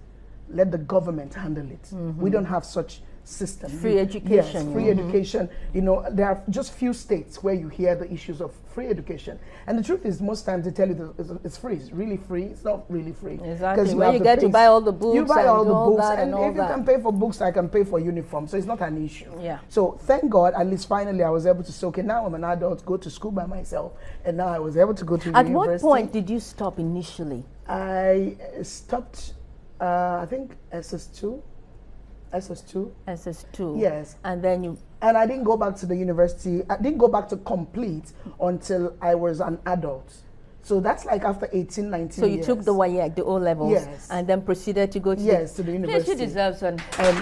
S11: let the government handle it. We don't have such system.
S9: Free education.
S11: Yes, free education. You know, there are just few states where you hear the issues of free education. And the truth is, most times they tell you that it's free. It's really free. It's not really free.
S9: Exactly. When you get to buy all the books,
S11: you buy all the books,
S9: and
S11: if you can pay for books, I can pay for uniform. So it's not an issue.
S9: Yeah.
S11: So thank God, at least finally I was able to say, okay, now I'm an adult, go to school by myself, and now I was able to go to
S9: At
S11: university.
S9: what point did you stop initially?
S11: I stopped, I think SS2.
S9: SS2.
S11: Yes.
S9: And then you...
S11: And I didn't go back to the university. I didn't go back to complete until I was an adult. So that's like after 18, 19 years.
S9: So you took the one year, the O levels,
S11: yes,
S9: and then proceeded to go to
S11: to the university.
S9: She deserves one.
S11: And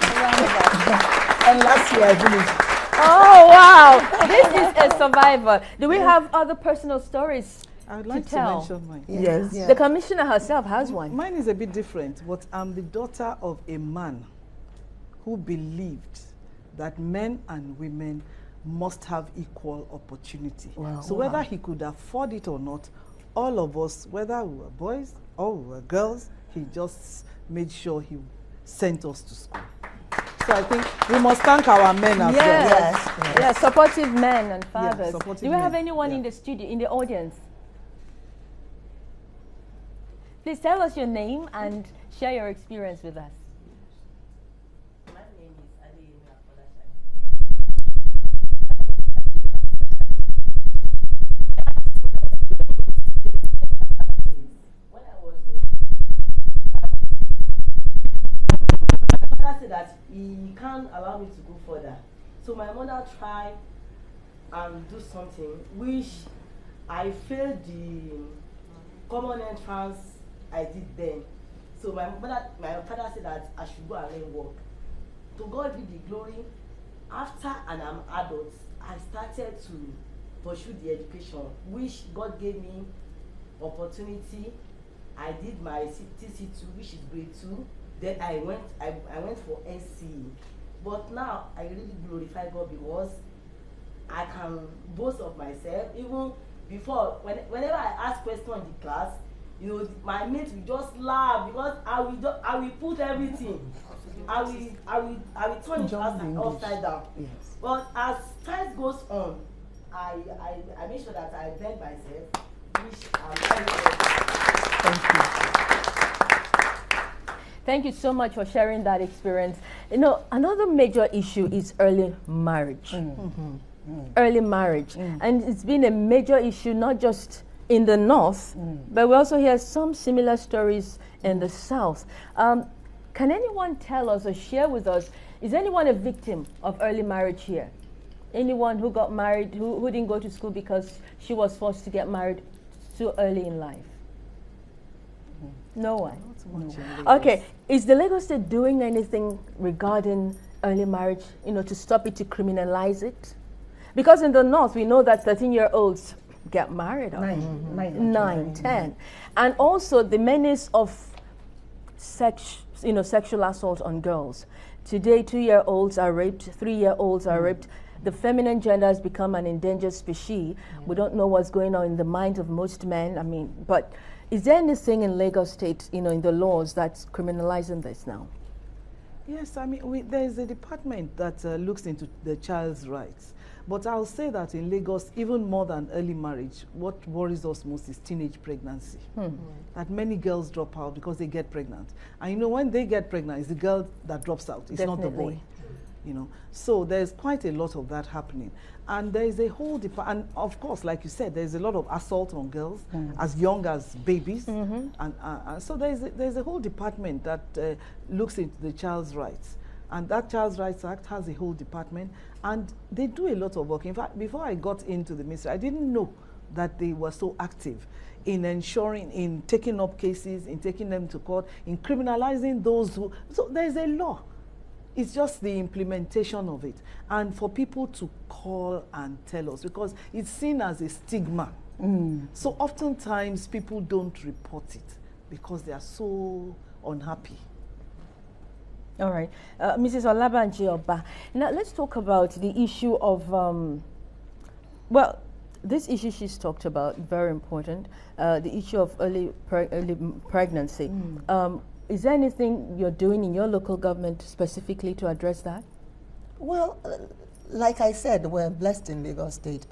S11: last year I finished.
S9: Oh wow! This is a survivor. Do we have other personal stories?
S3: I would like
S9: to
S3: to
S9: tell?
S3: mention mine.
S11: Yes.
S9: Yeah. The commissioner herself has one.
S3: Mine is a bit different, but I'm the daughter of a man who believed that men and women must have equal opportunity.
S11: Wow.
S3: So whether he could afford it or not, all of us, whether we were boys or we were girls, he just made sure he sent us to school. So I think we must thank our men as well.
S9: Yes. Yes, supportive men and fathers.
S3: Supportive
S9: Do we have
S3: men.
S9: anyone in the studio, in the audience? Please tell us your name and share your experience with us.
S12: My name is Folashade. When I was my father said that he can't allow me to go further. So my mother tried and do something which I failed the common entrance I did then. So my father said that I should go and learn work. To God be the glory. After and I'm adult, I started to pursue the education, which God gave me opportunity. I did my TC2, which is grade 2. Then I went for NCE. But now I really glorify God because I can boast of myself. Even before, whenever I ask questions in the class, you know, my mates will just laugh because I will put everything. I will turn it upside down.
S11: Yes.
S12: But as time goes on, I make sure that I beg myself, which I'm very
S9: Thank you so much for sharing that experience. You know, another major issue is early marriage. Early marriage. And it's been a major issue, not just in the north, but we also hear some similar stories in the south. Can anyone tell us or share with us, is anyone a victim of early marriage here? Anyone who got married, who didn't go to school because she was forced to get married too early in life? No one. Okay, is the Lagos State doing anything regarding early marriage, you know, to stop it, to criminalize it? Because in the north, we know that 13-year-olds get married. 9, 10. And also the menace of sexual assault on girls. Today, 2-year-olds are raped, 3-year-olds are raped. The feminine gender has become an endangered species. We don't know what's going on in the minds of most men. I mean, but is there anything in Lagos State, you know, in the laws that's criminalizing this now?
S3: Yes, I mean, there is a department that looks into the child's rights. But I'll say that in Lagos, even more than early marriage, what worries us most is teenage pregnancy. That many girls drop out because they get pregnant. And you know, when they get pregnant, it's the girl that drops out. It's not the boy. You know, so there's quite a lot of that happening. And there's a whole department, and of course, like you said, there's a lot of assault on girls as young as babies. And so there's a whole department that looks into the child's rights. And that Child's Rights Act has a whole department, and they do a lot of work. In fact, before I got into the ministry, I didn't know that they were so active in ensuring, in taking up cases, in taking them to court, in criminalizing those who, so there's a law. It's just the implementation of it. And for people to call and tell us, because it's seen as a stigma. So oftentimes people don't report it because they are so unhappy.
S9: All right. Mrs. Olabanji-Oba, now let's talk about the issue of, well, this issue she's talked about, very important, the issue of early pregnancy. Is there anything you're doing in your local government specifically to address that?
S10: Well, like I said, we're blessed in Lagos State.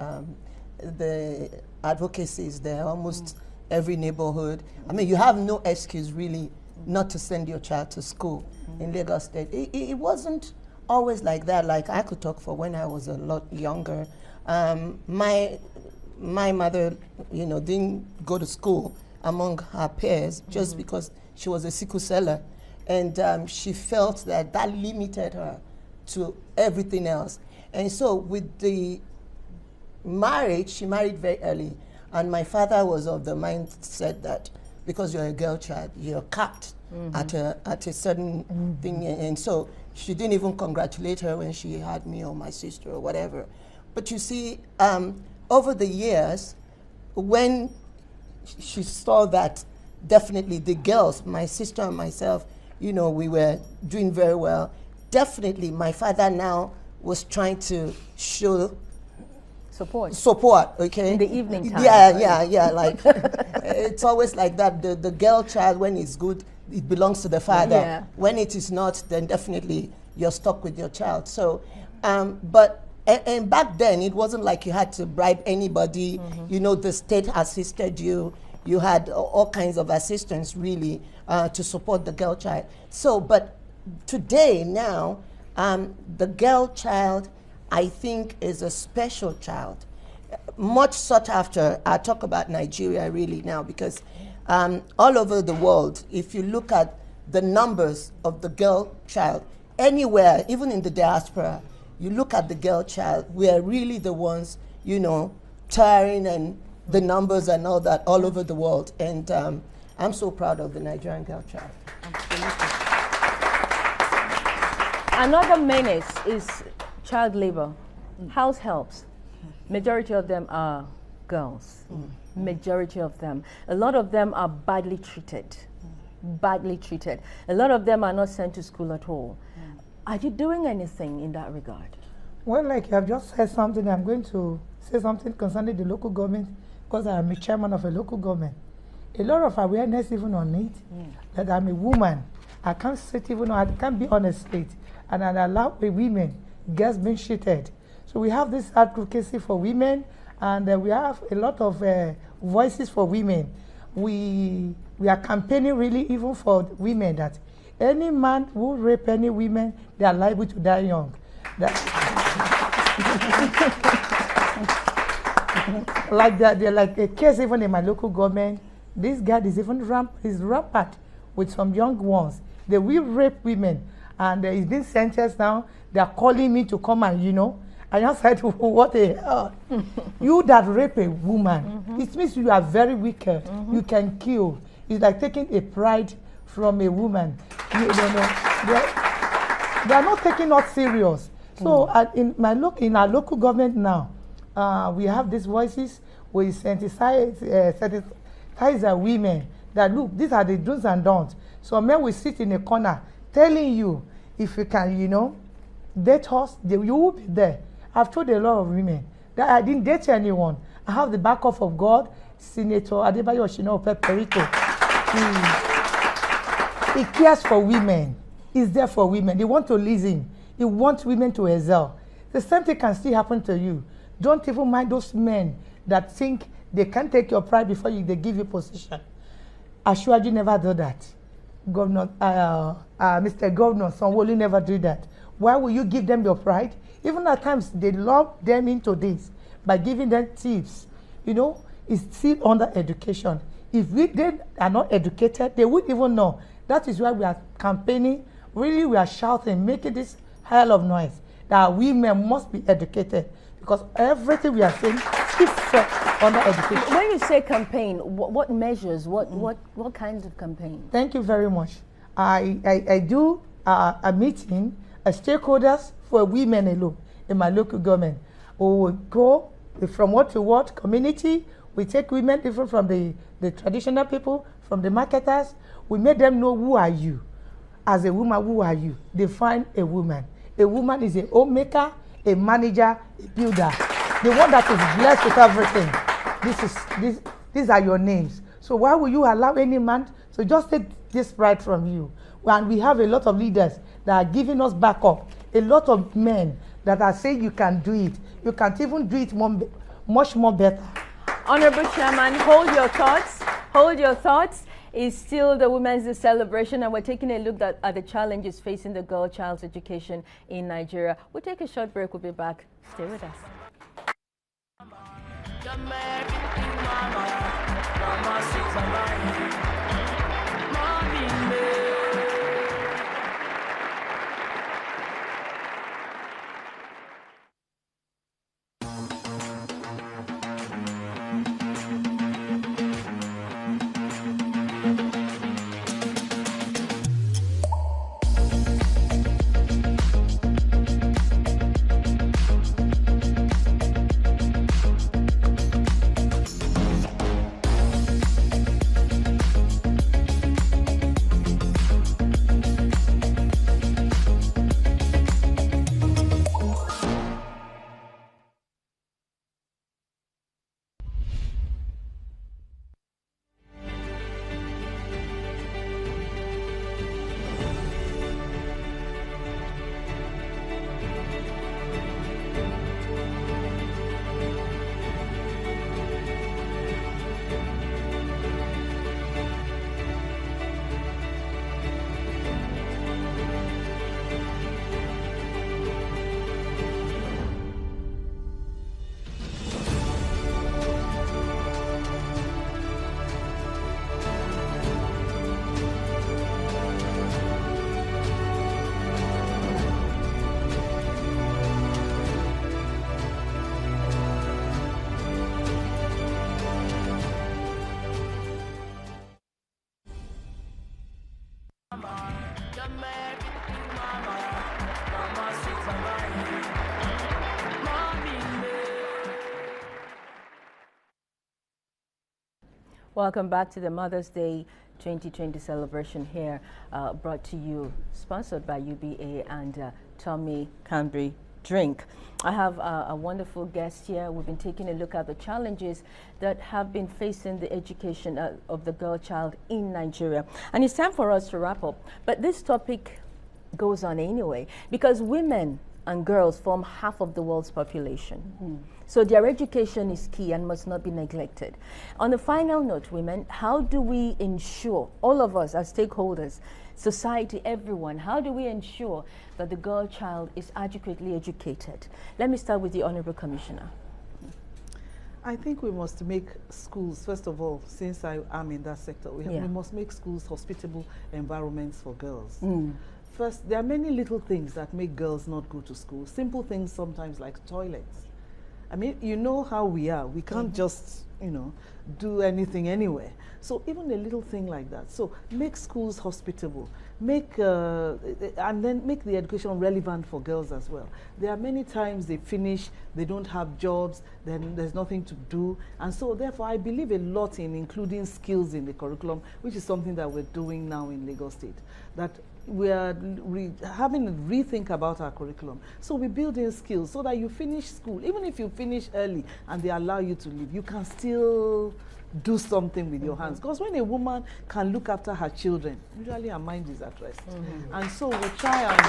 S10: The advocacy is there, almost every neighborhood. I mean, you have no excuse really not to send your child to school in Lagos State. It wasn't always like that. Like, I could talk for when I was a lot younger. My mother, you know, didn't go to school among her peers just because she was a sickle seller. And she felt that that limited her to everything else. And so with the marriage, she married very early. And my father was of the mindset that because you're a girl child, you're capped at a certain thing. And so she didn't even congratulate her when she had me or my sister or whatever. But you see, over the years, when she saw that definitely the girls, my sister and myself, you know, we were doing very well, definitely my father now was trying to show support, okay?
S9: In the evening time.
S10: Yeah, like, it's always like that. The girl child, when it's good, it belongs to the father.
S9: Yeah.
S10: When it is not, then definitely you're stuck with your child. So, but back then, it wasn't like you had to bribe anybody. You know, the state assisted you. You had all kinds of assistance, really, to support the girl child. So, but today, now, the girl child, I think, is a special child, much sought after. I talk about Nigeria really now because all over the world, if you look at the numbers of the girl child, anywhere, even in the diaspora, you look at the girl child, we are really the ones, you know, tiring and the numbers and all that all over the world. And I'm so proud of the Nigerian girl child.
S9: Absolutely. Another menace is child labor, house helps. Majority of them are girls. Majority of them. A lot of them are badly treated. Badly treated. A lot of them are not sent to school at all. Are you doing anything in that regard?
S5: Well, like you have just said something, I'm going to say something concerning the local government because I am a chairman of a local government. A lot of awareness even on it, that I'm a woman. I can't sit even, I can't be on a state and I allow the women, girls being cheated. So we have this advocacy for women, and we have a lot of voices for women. We are campaigning really even for women that any man who rape any women, they are liable to die young. Like that, they're like a case even in my local government. This guy is even rampant with some young ones. They will rape women, and he's been sentenced now. They are calling me to come and, I just said, what a hell. You that rape a woman, it means you are very wicked. You can kill. It's like taking a pride from a woman. They are not taking us serious. So in our local government now, we have these voices. We sensitize women that look, these are the do's and don'ts. So men will sit in a corner telling you, if you can, date us, you will be there. I've told a lot of women that I didn't date anyone. I have the backup of God, Senator Adefisayo Perito. He cares for women. He's there for women. They want to listen. He wants women to excel. The same thing can still happen to you. Don't even mind those men that think they can take your pride before they give you position. Ashwaji never do that. Mr. Governor Sanwo-Olu never do that. Why will you give them your pride? Even at times they lump them into this by giving them tips. It's still under education. If they are not educated, they wouldn't even know. That is why we are campaigning. Really, we are shouting, making this hell of noise that women must be educated, because everything we are saying is under education.
S9: When you say campaign, what measures, what kinds of campaign?
S5: Thank you very much. I do a meeting, stakeholders for women alone in my local government. We will go from ward to ward community. We take women even from the traditional people, from the marketers. We make them know, who are you? As a woman, who are you? Define a woman. A woman is a homemaker, a manager, a builder. The one that is blessed with everything. These are your names. So why will you allow any man to just take this pride from you? And we have a lot of leaders that are giving us backup. A lot of men that are saying you can do it. You can't even do it much more better.
S9: Honourable Chairman, hold your thoughts. Hold your thoughts. It's still the Women's Day celebration, and we're taking a look at the challenges facing the girl child's education in Nigeria. We'll take a short break. We'll be back. Stay with us. Welcome back to the Mother's Day 2020 celebration here, brought to you, sponsored by UBA and Tommy Canberry Drink. I have a wonderful guest here. We've been taking a look at the challenges that have been facing the education of the girl child in Nigeria. And it's time for us to wrap up. But this topic goes on anyway, because women and girls form half of the world's population. So their education is key and must not be neglected. On the final note, women, how do we ensure, all of us as stakeholders, society, everyone, how do we ensure that the girl child is adequately educated? Let me start with the Honourable Commissioner.
S3: I think we must make schools, first of all, since I am in that sector, we must make schools hospitable environments for girls. First, there are many little things that make girls not go to school. Simple things sometimes like toilets. I mean, you know how we are. We can't just, you know, do anything anywhere. So even a little thing like that. So make schools hospitable. Make, and then make the education relevant for girls as well. There are many times they finish, they don't have jobs, then there's nothing to do. And so therefore I believe a lot in including skills in the curriculum, which is something that we're doing now in Lagos State. That we are having a rethink about our curriculum. So we build in skills so that you finish school. Even if you finish early and they allow you to leave, you can still do something with your hands. Because when a woman can look after her children, usually her mind is at rest. And so we try and...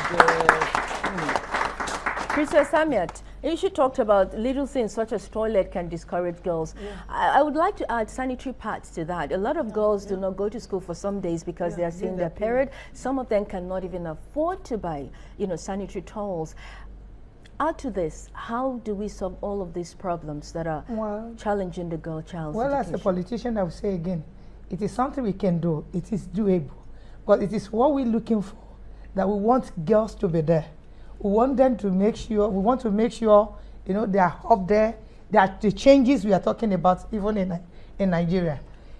S9: Princess Samiat, you talked about little things such as toilet can discourage girls. I would like to add sanitary pads to that. A lot of girls do not go to school for some days because they are seeing their period. Some of them cannot even afford to buy, sanitary towels. Add to this, how do we solve all of these problems that are challenging the girl child's education?
S5: As a politician, I would say again, it is something we can do. It is doable. But it is what we're looking for, that we want girls to be there. We want them to make sure, they are up there. That the changes we are talking about, even in Nigeria.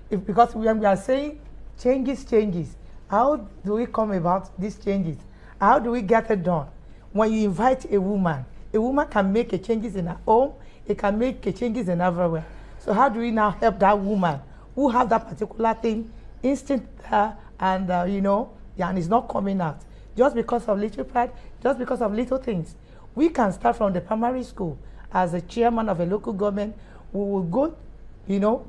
S5: Because we are saying changes. How do we come about these changes? How do we get it done? When you invite a woman can make a changes in her home, it can make a changes in everywhere. So how do we now help that woman who have that particular thing instinct and and it's not coming out just because of little pride, just because of little things? We can start from the primary school. As a chairman of a local government, we will go,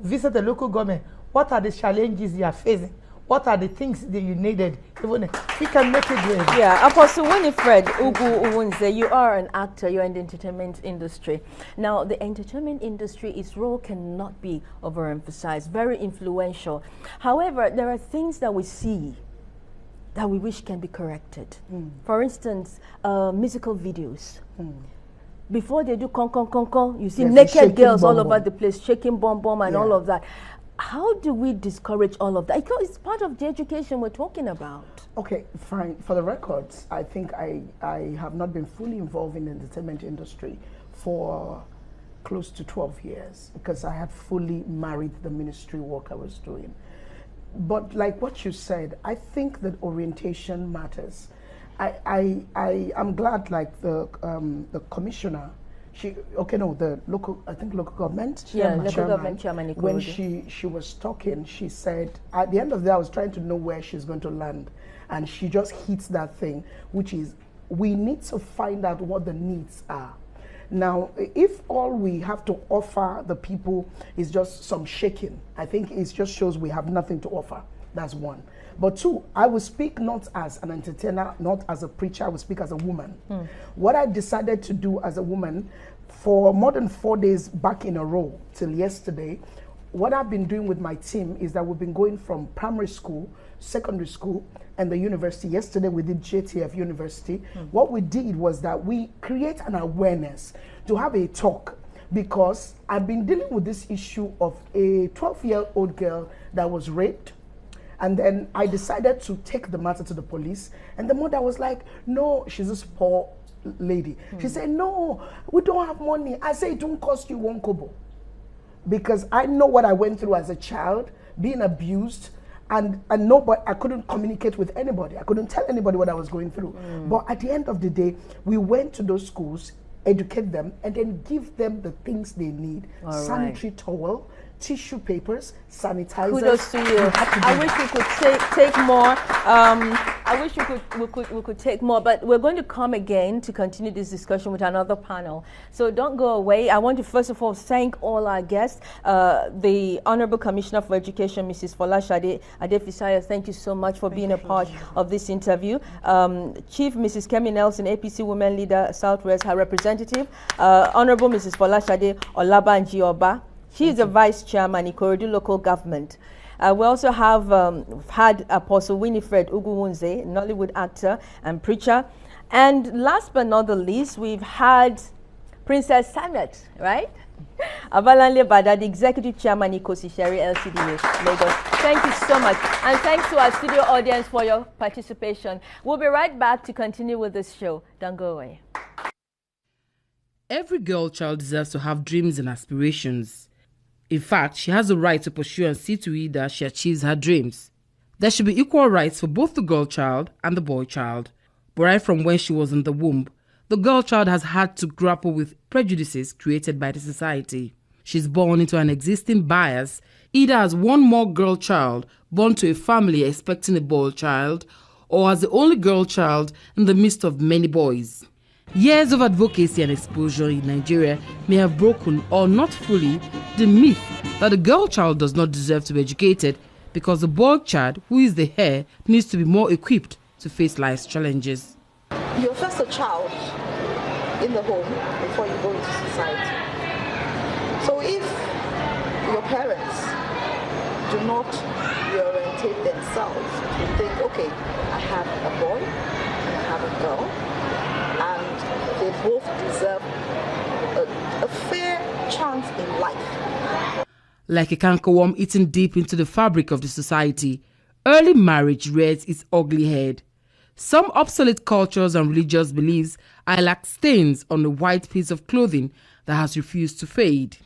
S5: visit the local government. What are the challenges you are facing? What are the things that you needed? Even we can make it great.
S9: Yeah, Apostle Winifred, Ugwu-Iwunze, you are an actor, you're in the entertainment industry. Now, the entertainment industry, its role cannot be overemphasized, very influential. However, there are things that we see that we wish can be corrected. For instance, musical videos. Before they do con, you see naked girls all over the place, shaking bomb and all of that. How do we discourage all of that? Because it's part of the education we're talking about.
S11: Okay, fine. For the records, I think I have not been fully involved in the entertainment industry for close to 12 years because I had fully married the ministry work I was doing. But like what you said, I think that orientation matters. I'm glad like the commissioner, the local government chairman, when she was talking, she said, at the end of the day, I was trying to know where she's going to land. And she just hits that thing, which is, we need to find out what the needs are. Now, if all we have to offer the people is just some shaking, I think it just shows we have nothing to offer. That's one. But two, I will speak not as an entertainer, not as a preacher, I will speak as a woman. What I decided to do as a woman for more than 4 days back in a row till yesterday, what I've been doing with my team is that we've been going from primary school, secondary school, and the university. Yesterday we did JTF University. What we did was that we create an awareness to have a talk, because I've been dealing with this issue of a 12-year-old girl that was raped. And then I decided to take the matter to the police. And the mother was like, no, she's this poor lady. She said, no, we don't have money. I say it won't cost you 1 kobo. Because I know what I went through as a child, being abused, and nobody, I couldn't communicate with anybody. I couldn't tell anybody what I was going through. But at the end of the day, we went to those schools, educate them, and then give them the things they need. Sanitary towel, tissue papers, sanitizers.
S9: Kudos to you. I wish we could take more. I wish we could take more, but we're going to come again to continue this discussion with another panel. So don't go away. I want to first of all thank all our guests. The Honourable Commissioner for Education, Mrs. Folashade Adefisayo, thank you so much for being a part of this interview. Chief Mrs. Kemi Nelson, APC Women Leader Southwest, her representative. Honourable Mrs. Folashade Olabanji-Oba. She is the Vice Chairman, Ikorodu Local Government. We also have had Apostle Winifred Ugwu-Iwunze, Nollywood actor and preacher. And last but not the least, we've had Princess Samiat, right? Abolanle Bada, the Executive Chairman, Ikosi-Isheri LCDA, Lagos. Thank you so much. And thanks to our studio audience for your participation. We'll be right back to continue with this show. Don't go away.
S13: Every girl child deserves to have dreams and aspirations. In fact, she has the right to pursue and see to it that she achieves her dreams. There should be equal rights for both the girl child and the boy child. But right from when she was in the womb, the girl child has had to grapple with prejudices created by the society. She's born into an existing bias, either as one more girl child born to a family expecting a boy child, or as the only girl child in the midst of many boys. Years of advocacy and exposure in Nigeria may have broken, or not fully, the myth that the girl child does not deserve to be educated because the boy child, who is the heir, needs to be more equipped to face life's challenges.
S14: You're first a child in the home before you go into society. So if your parents do not reorientate themselves to think, okay, I have a boy, I have a girl, and they both deserve a fair chance in life.
S13: Like a cankerworm eaten deep into the fabric of the society, early marriage rears its ugly head. Some obsolete cultures and religious beliefs are like stains on a white piece of clothing that has refused to fade.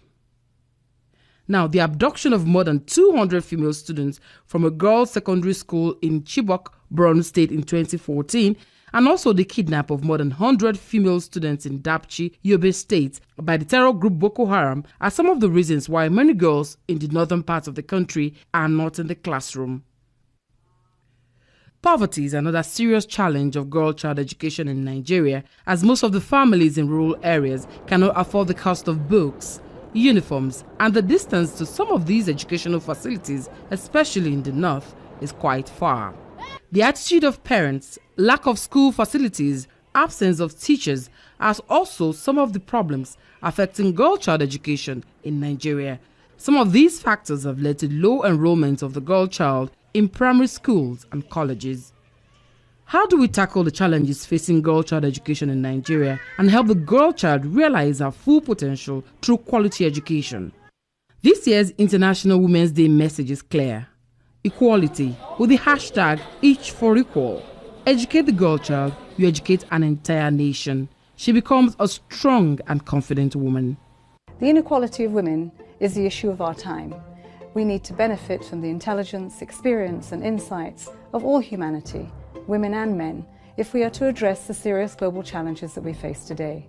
S13: Now, the abduction of more than 200 female students from a girls' secondary school in Chibok, Borno State in 2014, and also the kidnap of more than 100 female students in Dapchi, Yobe State by the terror group Boko Haram are some of the reasons why many girls in the northern parts of the country are not in the classroom. Poverty is another serious challenge of girl-child education in Nigeria, as most of the families in rural areas cannot afford the cost of books, uniforms, and the distance to some of these educational facilities, especially in the north, is quite far. The attitude of parents, lack of school facilities, absence of teachers are also some of the problems affecting girl-child education in Nigeria. Some of these factors have led to low enrollment of the girl child in primary schools and colleges. How do we tackle the challenges facing girl child education in Nigeria and help the girl child realize her full potential through quality education? This year's International Women's Day message is clear. Equality with the hashtag Each for Equal. Educate the girl child, you educate an entire nation. She becomes a strong and confident woman.
S15: The inequality of women is the issue of our time. We need to benefit from the intelligence, experience and insights of all humanity, women and men, if we are to address the serious global challenges that we face today.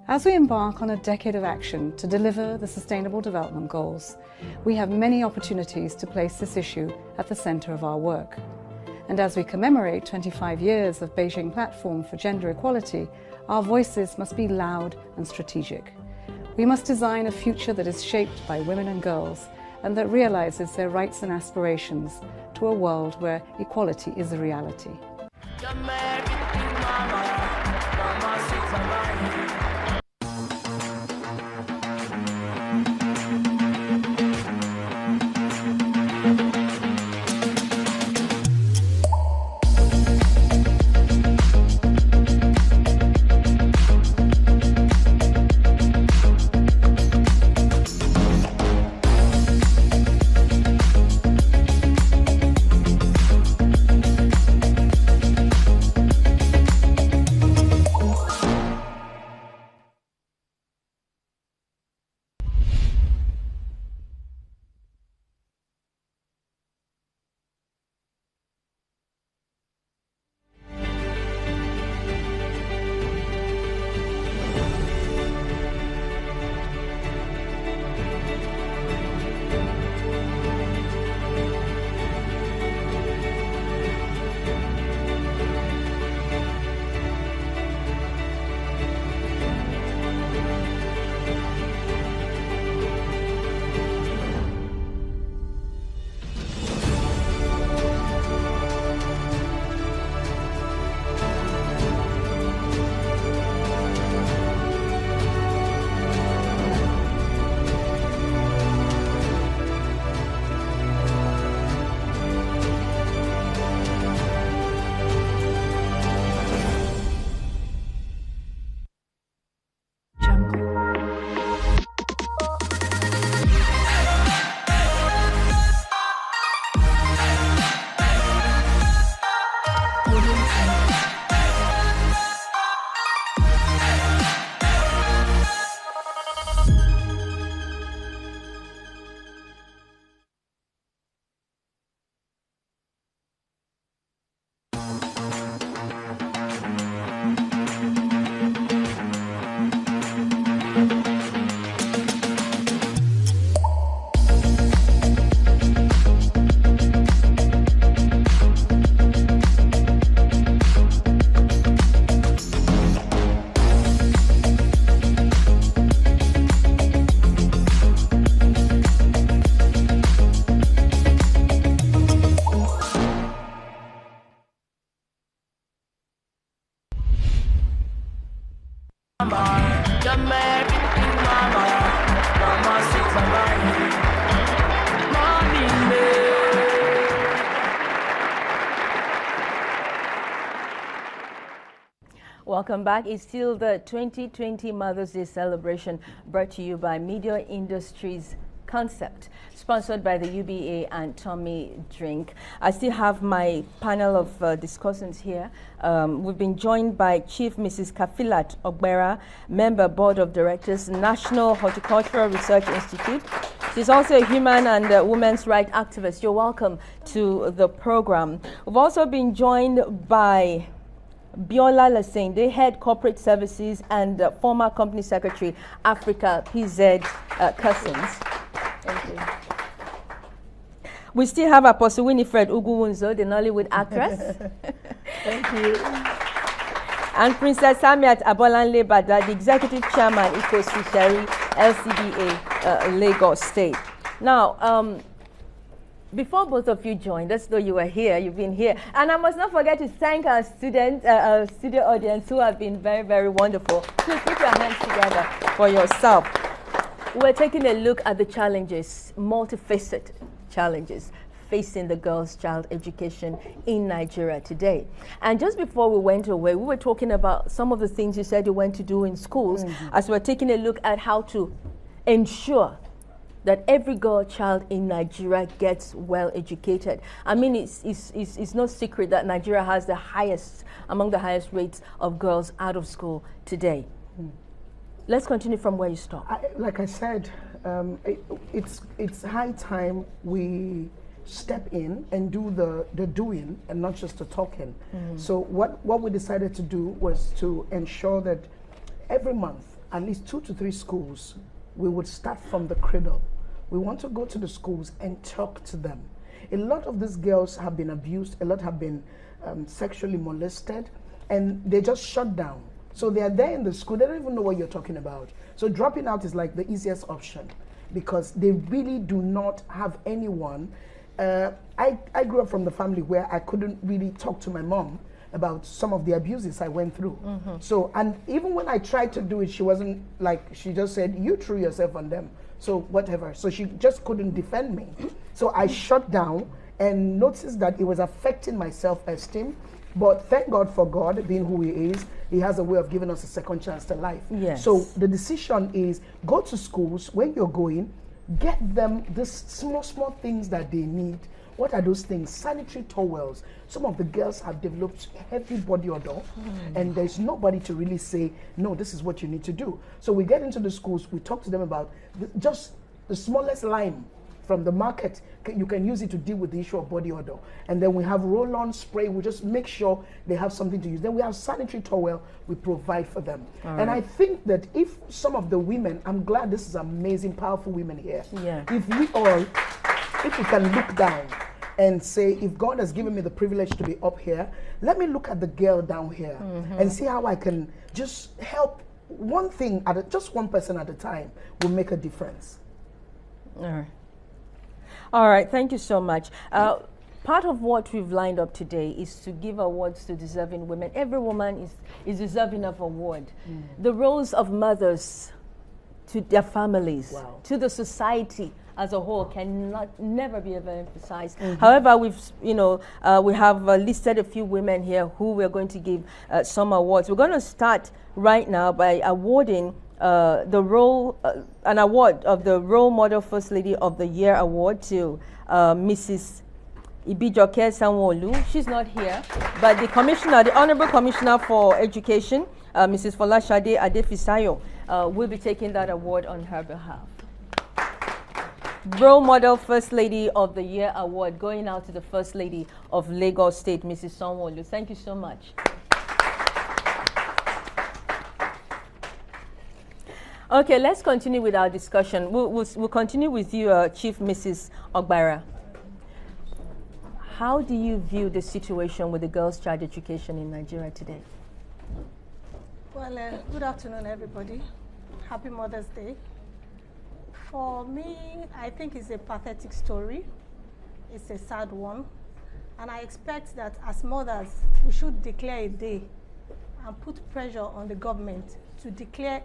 S15: As we embark on a decade of action to deliver the Sustainable Development Goals, we have many opportunities to place this issue at the center of our work. And as we commemorate 25 years of Beijing Platform for Gender Equality, our voices must be loud and strategic. We must design a future that is shaped by women and girls and that realizes their rights and aspirations to a world where equality is a reality.
S9: welcome back. It's still the 2020 Mother's Day celebration brought to you by Media Industries Concept, sponsored by the UBA and Tommy Drink. I still have my panel of discussants here. We've been joined by Chief Mrs. Kafilat Ogbara, Member Board of Directors, National Horticultural Research Institute. She's also a human and women's rights activist. You're welcome to the program. We've also been joined by Biola Laseinde, Head Corporate Services and former Company Secretary, Africa PZ Cussons. Thank you. We still have Apostle Winifred Ugwu-Iwunze, the Nollywood actress.
S11: Thank you.
S9: And Princess Samiat Abolanle Bada, the Executive Chairman, Ikosi-Isheri, LCDA, Lagos State. Now, before both of you joined, let's know you were here, you've been here. And I must not forget to thank our students, our studio audience who have been very, very wonderful. Please put your hands together for yourself. We're taking a look at the challenges, multifaceted challenges facing the girls' child education in Nigeria today. And just before we went away, we were talking about some of the things you said you went to do in schools, as we're taking a look at how to ensure that every girl child in Nigeria gets well educated. I mean, it's no secret that Nigeria has the highest, among the highest rates of girls out of school today. Let's continue from where you stopped.
S11: Like I said, it's high time we step in and do the doing and not just the talking. So what we decided to do was to ensure that every month, at least 2 to 3 schools, we would start from the cradle. We want to go to the schools and talk to them. A lot of these girls have been abused, a lot have been sexually molested, and they just shut down. So they are there in the school, they don't even know what you're talking about. So dropping out is like the easiest option because they really do not have anyone. I grew up from the family where I couldn't really talk to my mom about some of the abuses I went through. So, and even when I tried to do it, she wasn't like, she just said, you threw yourself on them. So whatever. So she just couldn't defend me. So I shut down and noticed that it was affecting my self-esteem. But thank God for God, being who He is, He has a way of giving us a second chance to life.
S9: Yes.
S11: So the decision is go to schools when you're going, get them these small things that they need. What are those things? Sanitary towels. Some of the girls have developed heavy body odor, and there's nobody to really say, no, this is what you need to do. So we get into the schools, we talk to them about just the smallest lime from the market. You can use it to deal with the issue of body odor. And then we have roll-on spray. We just make sure they have something to use. Then we have sanitary towel we provide for them. And I think that if some of the women, I'm glad this is amazing, powerful women here.
S9: Yeah.
S11: If we can look down and say, if God has given me the privilege to be up here, let me look at the girl down here and see how I can just help one thing, just one person at a time will make a difference.
S9: All right, thank you so much. Part of what we've lined up today is to give awards to deserving women. Every woman is deserving of award. The roles of mothers to their families, to the society as a whole never be ever emphasized. However, we have listed a few women here who we're going to give some awards. We're going to start right now by awarding an award of the Role Model First Lady of the Year award to Mrs. Ibijoke Sanwo-Olu. She's not here, but the commissioner, the Honourable Commissioner for Education, Mrs. Folashade Adefisayo, will be taking that award on her behalf. Role Model First Lady of the Year award going out to the First Lady of Lagos State, Mrs. Sanwo-Olu. Thank you so much. Okay, let's continue with our discussion. We'll continue with you, Chief Mrs. Ogbara. How do you view the situation with the girls' child education in Nigeria today?
S16: Well, good afternoon, everybody. Happy Mother's Day. For me, I think it's a pathetic story. It's a sad one. And I expect that as mothers, we should declare a day and put pressure on the government to declare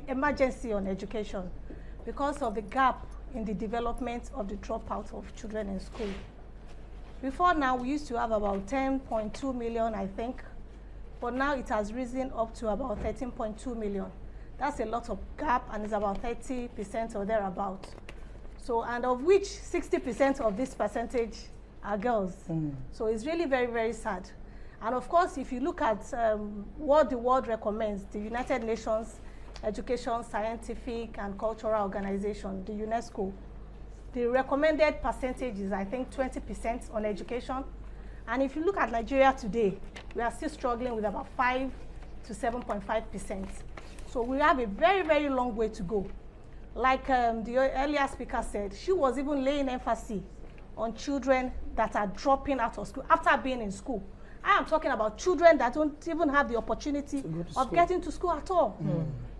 S16: emergency on education because of the gap in the development of the dropout of children in school. Before now, we used to have about 10.2 million, I think, but now it has risen up to about 13.2 million. That's a lot of gap, and it's about 30% or thereabout. So, and of which 60% of this percentage are girls. So it's really very, very sad. And of course, if you look at what the world recommends, the United Nations Education, Scientific and Cultural Organization, the UNESCO, the recommended percentage is, I think, 20% on education. And if you look at Nigeria today, we are still struggling with about 5 to 7.5%. So we have a very, very long way to go. Like the earlier speaker said, she was even laying emphasis on children that are dropping out of school after being in school. I am talking about children that don't even have the opportunity of getting to school at all.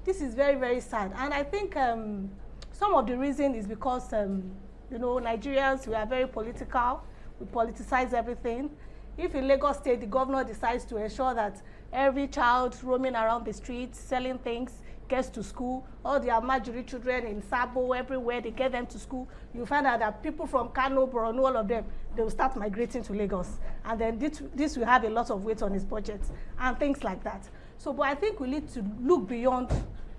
S16: This is very, very sad. And I think some of the reason is because, you know, Nigerians, we are very political. We politicize everything. If in Lagos State, the governor decides to ensure that every child roaming around the streets, selling things, gets to school, all the Amajiri children in Sabo, everywhere, they get them to school, you find out that people from Kano, Borno, all of them, they will start migrating to Lagos. And then this will have a lot of weight on his budget and things like that. So, but I think we need to look beyond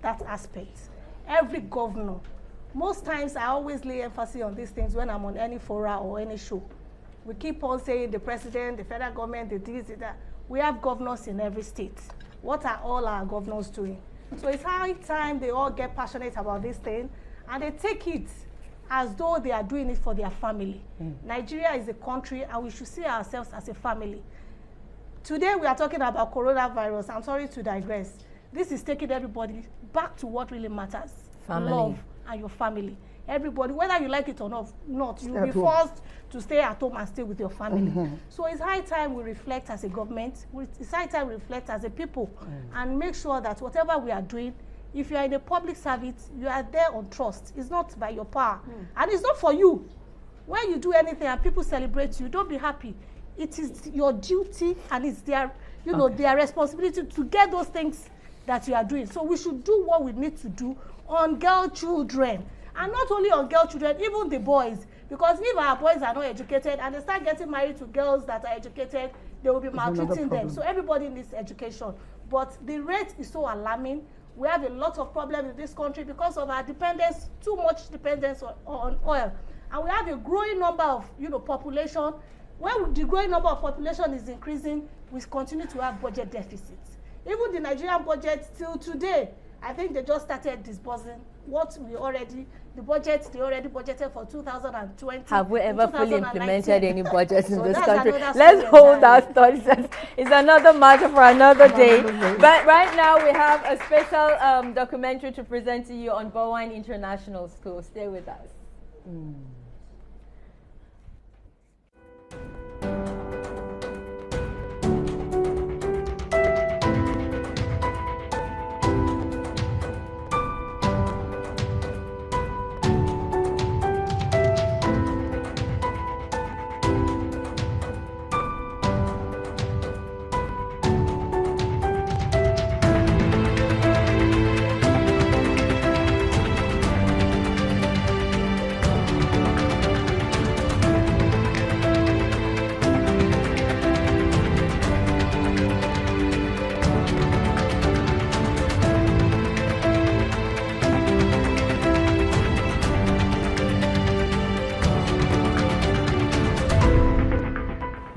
S16: that aspect. Every governor, most times I always lay emphasis on these things when I'm on any fora or any show. We keep on saying the president, the federal government, the this, the that. We have governors in every state. What are all our governors doing? So it's high time they all get passionate about this thing and they take it as though they are doing it for their family. Nigeria is a country and we should see ourselves as a family. Today we are talking about coronavirus. I'm sorry to digress. This is taking everybody back to what really matters.
S9: Family.
S16: Love and your family. Everybody, whether you like it or not, you'll be forced to stay at home and stay with your family. So it's high time we reflect as a government, it's high time we reflect as a people and make sure that whatever we are doing, if you are in a public service, you are there on trust. It's not by your power. And it's not for you. When you do anything and people celebrate you, don't be happy. It is your duty and it's their, you know, their responsibility to get those things that you are doing. So we should do what we need to do on girl children. And not only on girl children, even the boys. Because if our boys are not educated and they start getting married to girls that are educated, they will be maltreating them. So everybody needs education. But the rate is so alarming. We have a lot of problems in this country because of our dependence, too much dependence on oil. And we have a growing number of, you know, population. When the growing number of population is increasing, we continue to have budget deficits. Even the Nigerian budget till today, I think they just started disbursing what we already, the budget, they already budgeted for 2020.
S9: Have we ever fully implemented any budgets in
S16: So
S9: this
S16: that's
S9: country?
S16: another
S9: Let's
S16: story
S9: hold our
S16: entirely.
S9: thoughts. It's another matter for another day. But right now we have a special documentary to present to you on Bowine International School. Stay with us.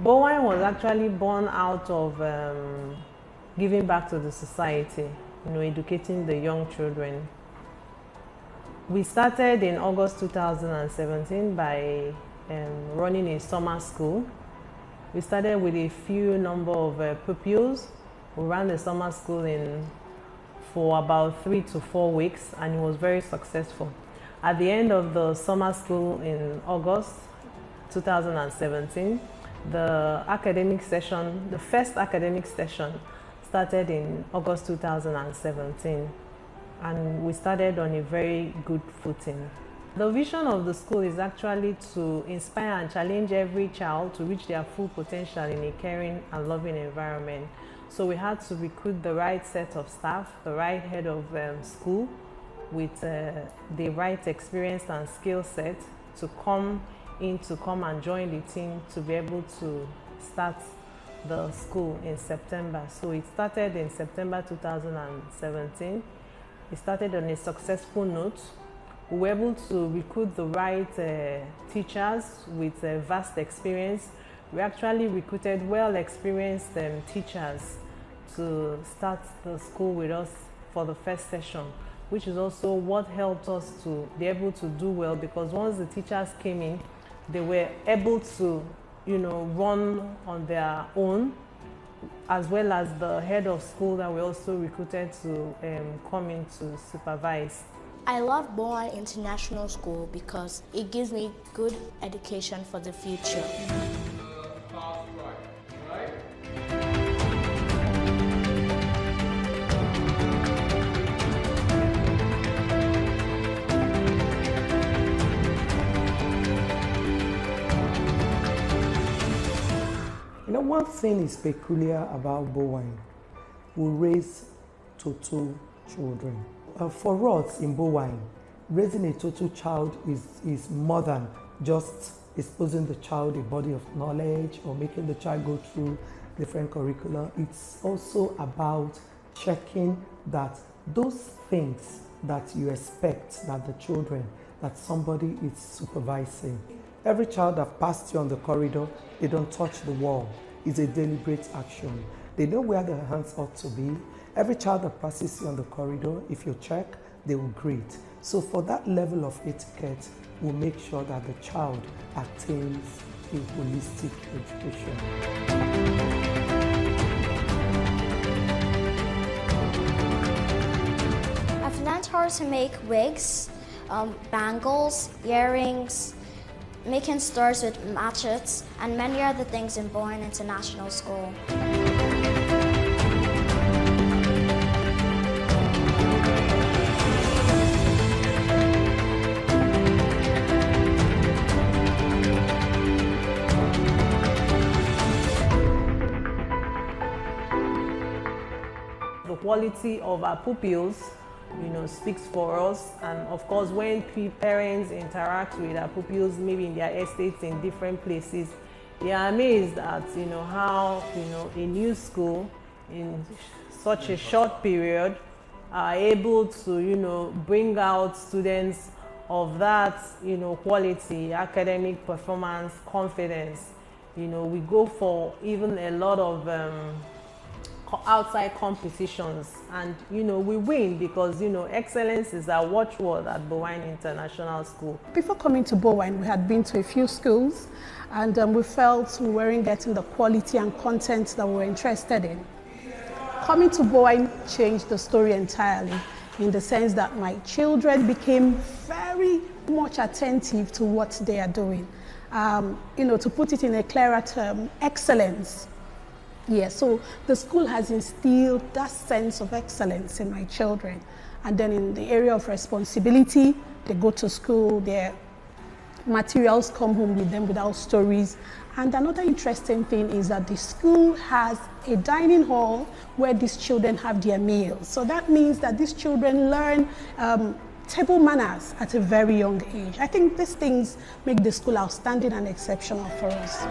S17: Bowine was actually born out of giving back to the society, you know, educating the young children. We started in August 2017 by running a summer school. We started with a few number of pupils. We ran the summer school for about 3 to 4 weeks, and it was very successful. At the end of the summer school in August 2017, the academic session, the first academic session, started in August 2017, and we started on a very good footing. The vision of the school is actually to inspire and challenge every child to reach their full potential in a caring and loving environment. So we had to recruit the right set of staff, the right head of school with the right experience and skill set to come and join the team to be able to start the school in September. So it started in September 2017. It started on a successful note. We were able to recruit the right teachers with vast experience. We actually recruited well-experienced teachers to start the school with us for the first session, which is also what helped us to be able to do well, because once the teachers came in, they were able to, run on their own, as well as the head of school that we also recruited to come in to supervise.
S18: I love Bowen International School because it gives me good education for the future.
S19: One thing is peculiar about Bowen. We raise total children. For us in Bowen, raising a total child is more than just exposing the child a body of knowledge or making the child go through different curricula. It's also about checking that those things that you expect that the children, that somebody is supervising. Every child that passed you on the corridor, they don't touch the wall. It's a deliberate action. They know where their hands ought to be. Every child that passes you on the corridor, if you check, they will greet. So for that level of etiquette, we'll make sure that the child attains a holistic education.
S18: I've learned how to make wigs, bangles, earrings, making stars with matchets, and many other things in Bowen International School.
S17: The quality of our pupils speaks for us, and of course when parents interact with our pupils, maybe in their estates in different places, they are amazed at how a new school in such a short period are able to bring out students of that quality, academic performance, confidence. We go for even a lot of outside competitions, and we win because excellence is our watchword at Bowen International School.
S16: Before coming to Bowen, we had been to a few schools, and we felt we weren't getting the quality and content that we were interested in. Coming to Bowen changed the story entirely, in the sense that my children became very much attentive to what they are doing. To put it in a clearer term, excellence. Yeah, so the school has instilled that sense of excellence in my children. And then in the area of responsibility, they go to school, their materials come home with them without stories. And another interesting thing is that the school has a dining hall where these children have their meals. So that means that these children learn table manners at a very young age. I think these things make the school outstanding and exceptional for us.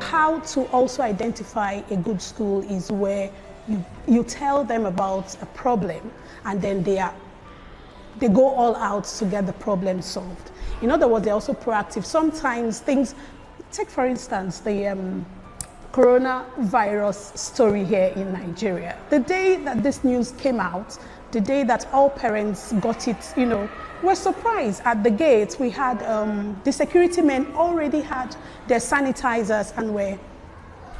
S16: How to also identify a good school is where you tell them about a problem, and then they go all out to get the problem solved. In other words, they're also proactive. Sometimes things, take for instance the coronavirus story here in Nigeria. The day that this news came out, the day that all parents got it, we're surprised. At the gate, we had the security men already had their sanitizers and were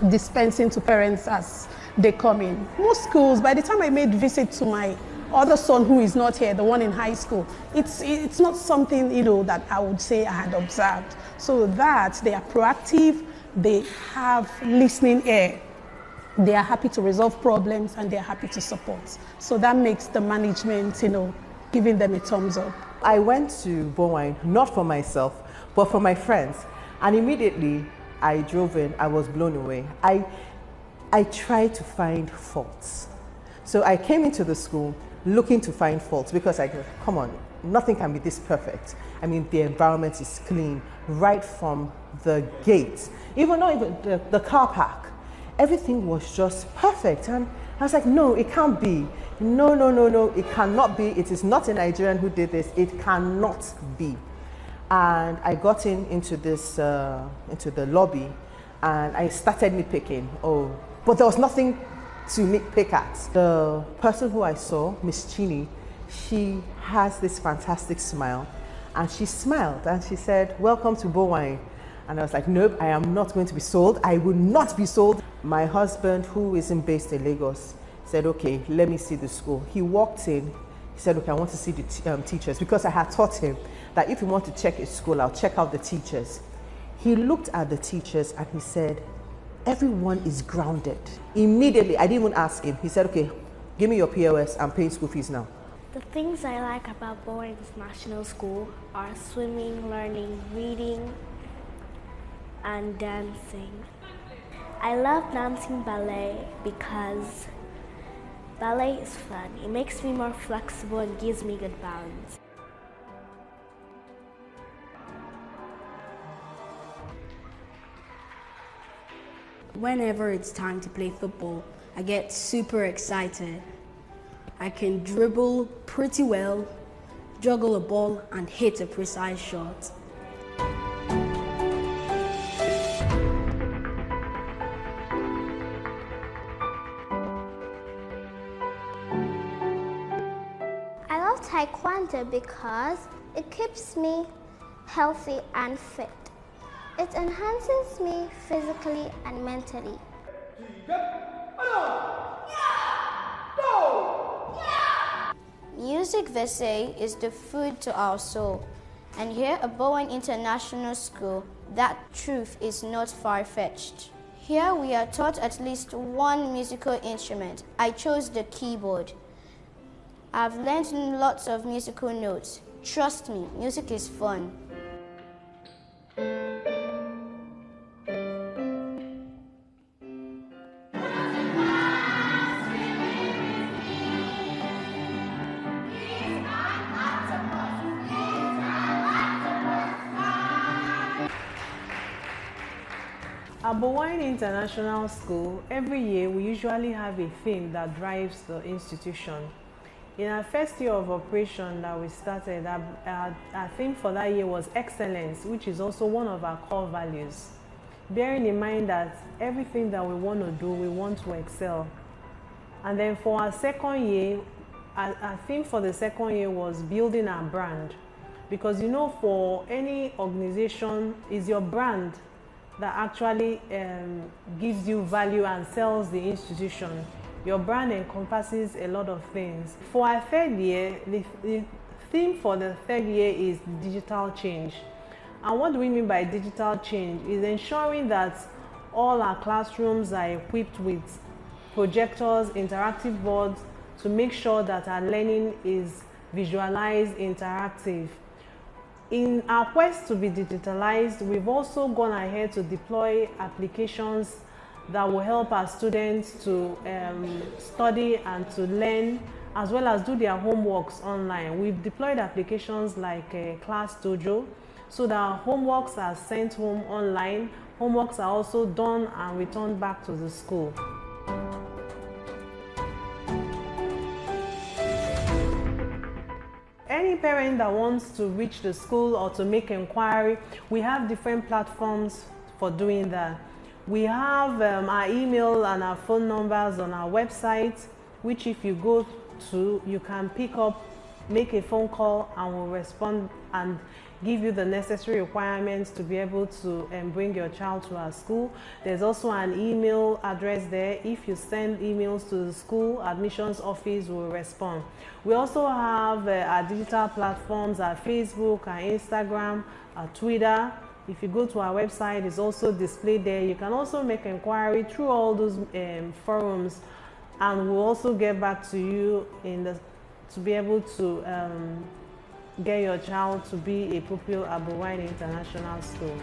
S16: dispensing to parents as they come in. Most schools, by the time I made visit to my other son who is not here, the one in high school, it's not something that I would say I had observed. So that they are proactive, they have listening ear, they are happy to resolve problems, and they are happy to support. So that makes the management, giving them a thumbs up.
S20: I went to Bowen, not for myself, but for my friends. And immediately I drove in, I was blown away. I tried to find faults. So I came into the school looking to find faults because I go, come on, nothing can be this perfect. I mean, the environment is clean, right from the gate, even the car park. Everything was just perfect. And I was like, no, it can't be. No, no, no, no, it cannot be. It is not a Nigerian who did this. It cannot be. And I got into the lobby, and I started nitpicking. Oh, but there was nothing to nitpick at. The person who I saw, Miss Chini, she has this fantastic smile, and she smiled and she said, "Welcome to Bowine." And I was like, nope, I am not going to be sold. I will not be sold. My husband, who isn't based in Lagos, said, okay, let me see the school. He walked in, he said, okay, I want to see the teachers, because I had taught him that if you want to check a school, I'll check out the teachers. He looked at the teachers and he said, everyone is grounded. Immediately, I didn't even ask him. He said, okay, give me your POS, I'm paying school fees now.
S21: The things I like about Bowen International School are swimming, learning, reading, and dancing. I love dancing ballet because ballet is fun. It makes me more flexible and gives me good balance.
S22: Whenever it's time to play football, I get super excited. I can dribble pretty well, juggle a ball, and hit a precise shot.
S18: I love Taekwondo because it keeps me healthy and fit. It enhances me physically and mentally. Music, they say, is the food to our soul. And here at Bowen International School, that truth is not far-fetched. Here we are taught at least one musical instrument. I chose the keyboard. I've learned lots of musical notes. Trust me, music is fun.
S17: At Bowine International School, every year we usually have a theme that drives the institution. In our first year of operation that we started, our theme for that year was excellence, which is also one of our core values. Bearing in mind that everything that we want to do, we want to excel. And then for our second year, our theme for the second year was building our brand. Because you know, for any organization, it's your brand that actually gives you value and sells the institution. Your brand encompasses a lot of things. For our third year, the theme for the third year is digital change. And what do we mean by digital change? Is ensuring that all our classrooms are equipped with projectors, interactive boards, to make sure that our learning is visualized, interactive. In our quest to be digitalized, we've also gone ahead to deploy applications that will help our students to study and to learn, as well as do their homeworks online. We've deployed applications like Class Dojo, so that our homeworks are sent home online. Homeworks are also done and returned back to the school. Any parent that wants to reach the school or to make inquiry, we have different platforms for doing that. We have our email and our phone numbers on our website, which if you go to, you can pick up, make a phone call, and we'll respond and give you the necessary requirements to be able to bring your child to our school. There's also an email address there. If you send emails to the school, admissions office will respond. We also have our digital platforms, our Facebook, our Instagram, our Twitter. If you go to our website, it's also displayed there. You can also make inquiry through all those forums, and we'll also get back to you to be able to get your child to be a pupil at Bowine International School.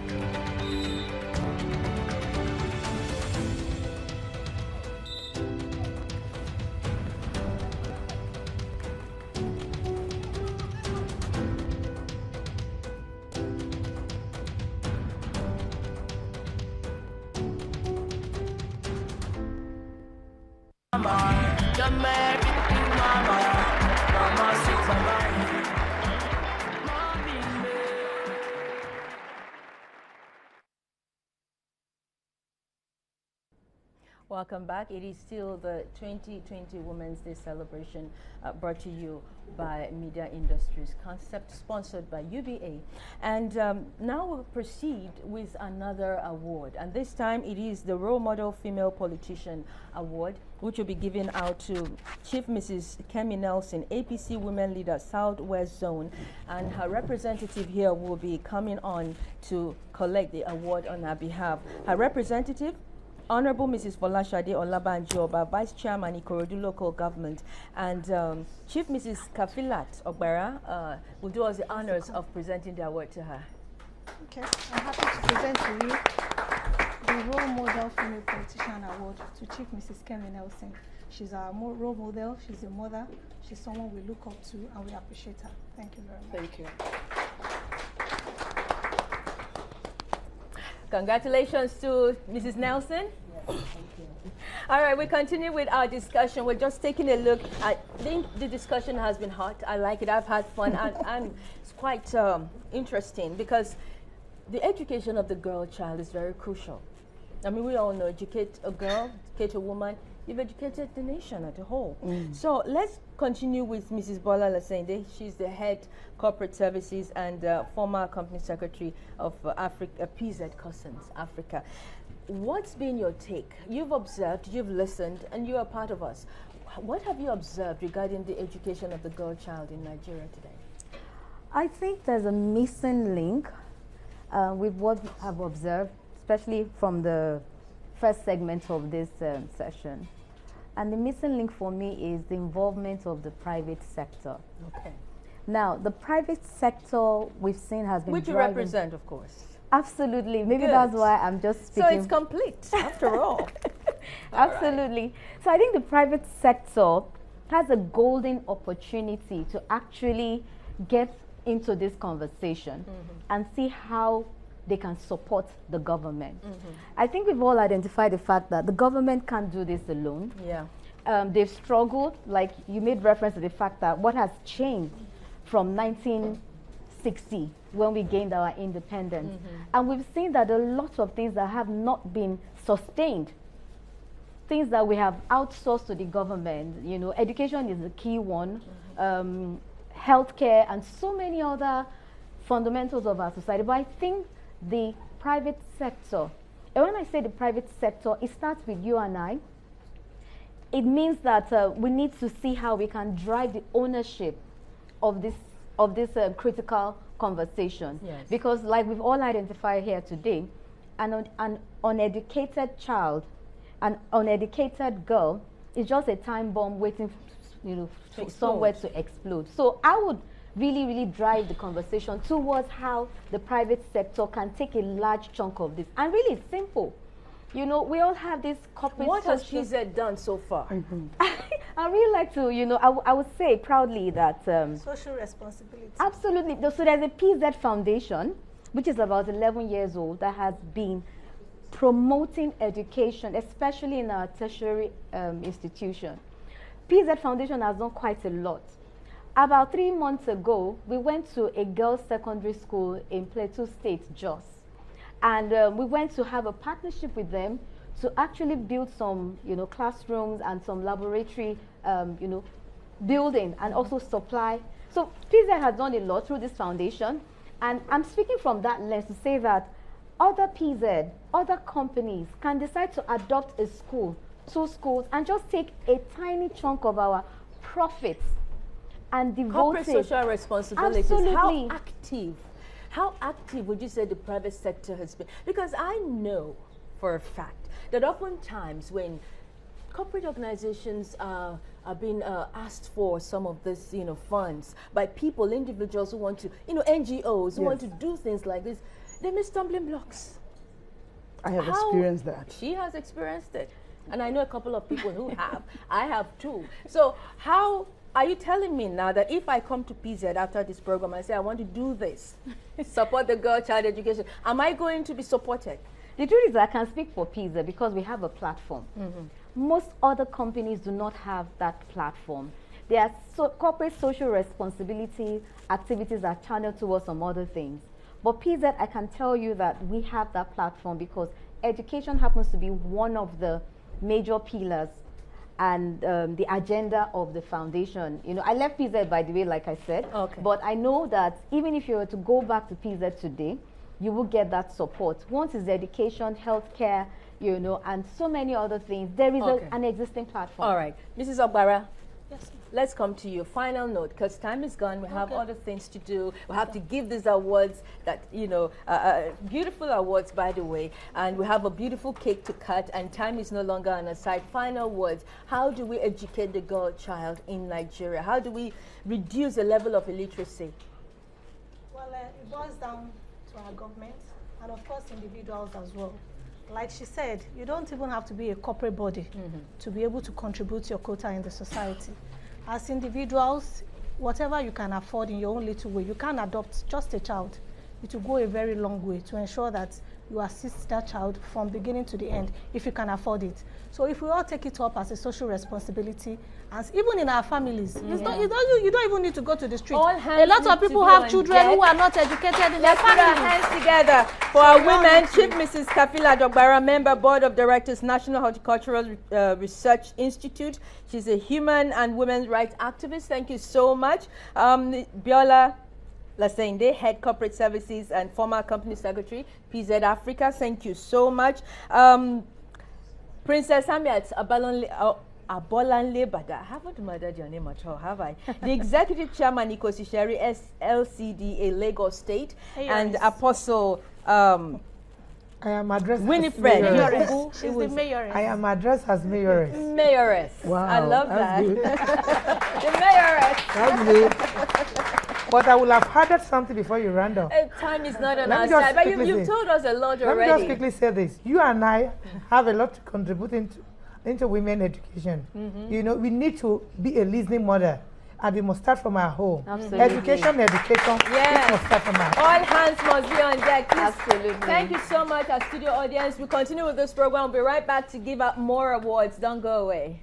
S8: you're my everything, mama. Mama, sweet mama.
S9: Welcome back. It is still the 2020 Women's Day celebration brought to you by Media Industries Concept, sponsored by UBA. And now we'll proceed with another award. And this time it is the Role Model Female Politician Award, which will be given out to Chief Mrs. Kemi Nelson, APC Women Leader, Southwest Zone. And her representative here will be coming on to collect the award on her behalf. Her representative, Honourable Mrs. Folashade Olabanji-Oba, Vice Chairman, Ikorodu Local Government, and Chief Mrs. Kafilat, Ogbara, will do us the honours of presenting the award to her.
S16: Okay, I'm happy to present to you the Role Model Female Politician Award to Chief Mrs. Kemi Nelson. She's our role model, she's a mother, she's someone we look up to and we appreciate her. Thank you very much.
S9: Thank you. Congratulations to Mrs. Nelson. Yes, thank you. All right, we continue with our discussion. We're just taking a look. I think the discussion has been hot. I like it. I've had fun. and it's quite interesting because the education of the girl child is very crucial. I mean, we all know, educate a girl, educate a woman, you've educated the nation as a whole. So let's continue with Mrs. Biola Laseinde. She's the head corporate services and former company secretary of Africa, PZ Cussons, Africa. What's been your take? You've observed, you've listened, and you are part of us. What have you observed regarding the education of the girl child in Nigeria today?
S2: I think there's a missing link with what we have observed, especially from the first segment of this session. And the missing link for me is the involvement of the private sector.
S9: Okay.
S2: Now, the private sector we've seen has been
S9: Which you represent, of course.
S2: Absolutely. Maybe
S9: Good.
S2: that's why I'm just speaking.
S9: So it's complete, after all.
S2: Absolutely. Right. So I think the private sector has a golden opportunity to actually get into this conversation and see how they can support the government. I think we've all identified the fact that the government can't do this alone.
S9: Yeah.
S2: They've struggled, like you made reference to the fact that what has changed from 1960 when we gained our independence. And we've seen that a lot of things that have not been sustained, things that we have outsourced to the government, you know, education is the key one, healthcare and so many other fundamentals of our society. But I think the private sector, and when I say the private sector, it starts with you and I. It means that we need to see how we can drive the ownership of this critical conversation.
S9: Yes.
S2: Because like we've all identified here today, an uneducated child, an uneducated girl is just a time bomb waiting, you know, for somewhere to explode. So I would really drive the conversation towards how the private sector can take a large chunk of this. And really, it's simple. You know, we all have this corporate...
S9: What has PZ done so far?
S2: I really like to, you know, I would say proudly that...
S16: social responsibility.
S2: Absolutely. So there's a PZ Foundation, which is about 11 years old, that has been promoting education, especially in our tertiary institution. PZ Foundation has done quite a lot. About 3 months ago, we went to a girls' secondary school in Plateau State, Jos. And we went to have a partnership with them to actually build some, you know, classrooms and some laboratory, you know, building and also supply. So PZ has done a lot through this foundation. And I'm speaking from that lens to say that other PZ, other companies can decide to adopt a school, 2 schools, and just take a tiny chunk of our profits and devote
S9: Corporate
S2: it.
S9: social responsibilities.
S2: Absolutely.
S9: How active would you say the private sector has been? Because I know for a fact that oftentimes when corporate organizations are being asked for some of this, you know, funds by people, individuals who want to, you know, NGOs who want to do things like this, they miss stumbling blocks.
S11: I have experienced that.
S9: She has experienced it. And I know a couple of people who have. I have too. So how are you telling me now that if I come to PZ after this program and say I want to do this, support the girl child education, am I going to be supported?
S2: The truth is I can speak for PZ because we have a platform. most other companies do not have that platform. Their corporate social responsibility activities are channeled towards some other things. But PZ, I can tell you that we have that platform because education happens to be one of the major pillars and the agenda of the foundation. You know, I left PZ, by the way, like I said, but I know that even if you were to go back to PZ today, you will get that support. Once it's education, healthcare, you know, and so many other things, there is an existing platform.
S9: All right. Mrs. Ogbara,
S16: yes,
S9: let's come to your final note, because time is gone. We have other things to do. We have to give these awards that, you know, beautiful awards, by the way, and we have a beautiful cake to cut, and time is no longer on our side. Final words. How do we educate the girl child in Nigeria? How do we reduce the level of illiteracy?
S16: Well, it boils down to our government and, of course, individuals as well. Like she said, you don't even have to be a corporate body to be able to contribute your quota in the society. As individuals, whatever you can afford in your own little way, you can adopt just a child. It will go a very long way to ensure that you assist that child from beginning to the end, if you can afford it. So if we all take it up as a social responsibility, and even in our families, you don't even need to go to the street. A lot of people have children who are not educated in their families.
S9: Let's put our hands together for our women. Chief Mrs. Kafilat Ogbara, member, Board of Directors, National Horticultural Research Institute. She's a human and women's rights activist. Thank you so much. Biola Laseinde, Head Corporate Services and former Company Secretary, PZ Africa. Thank you so much. Princess Samiat, Abolanle Bada. I haven't murdered your name at all, have I? The Executive Chairman, Ikosi-Isheri, LCDA, Lagos State, and Apostle
S5: I am addressed
S9: Winifred.
S16: She's the mayoress.
S5: I am addressed as mayoress.
S9: Mayoress.
S5: Wow,
S9: I love that.
S5: good.
S9: The mayoress.
S5: That's good. But I will have added something before you run down.
S9: Time is not on our side, but you've told us a lot already.
S5: Let me just quickly say this. You and I have a lot to contribute into women education. You know, we need to be a listening mother, and we must start from our home.
S2: Absolutely.
S5: Education.
S9: Yes.
S5: It must start from our home.
S9: All hands must be on deck. Please.
S2: Absolutely.
S9: Thank you so much, our studio audience. We continue with this program. We'll be right back to give out more awards. Don't go away.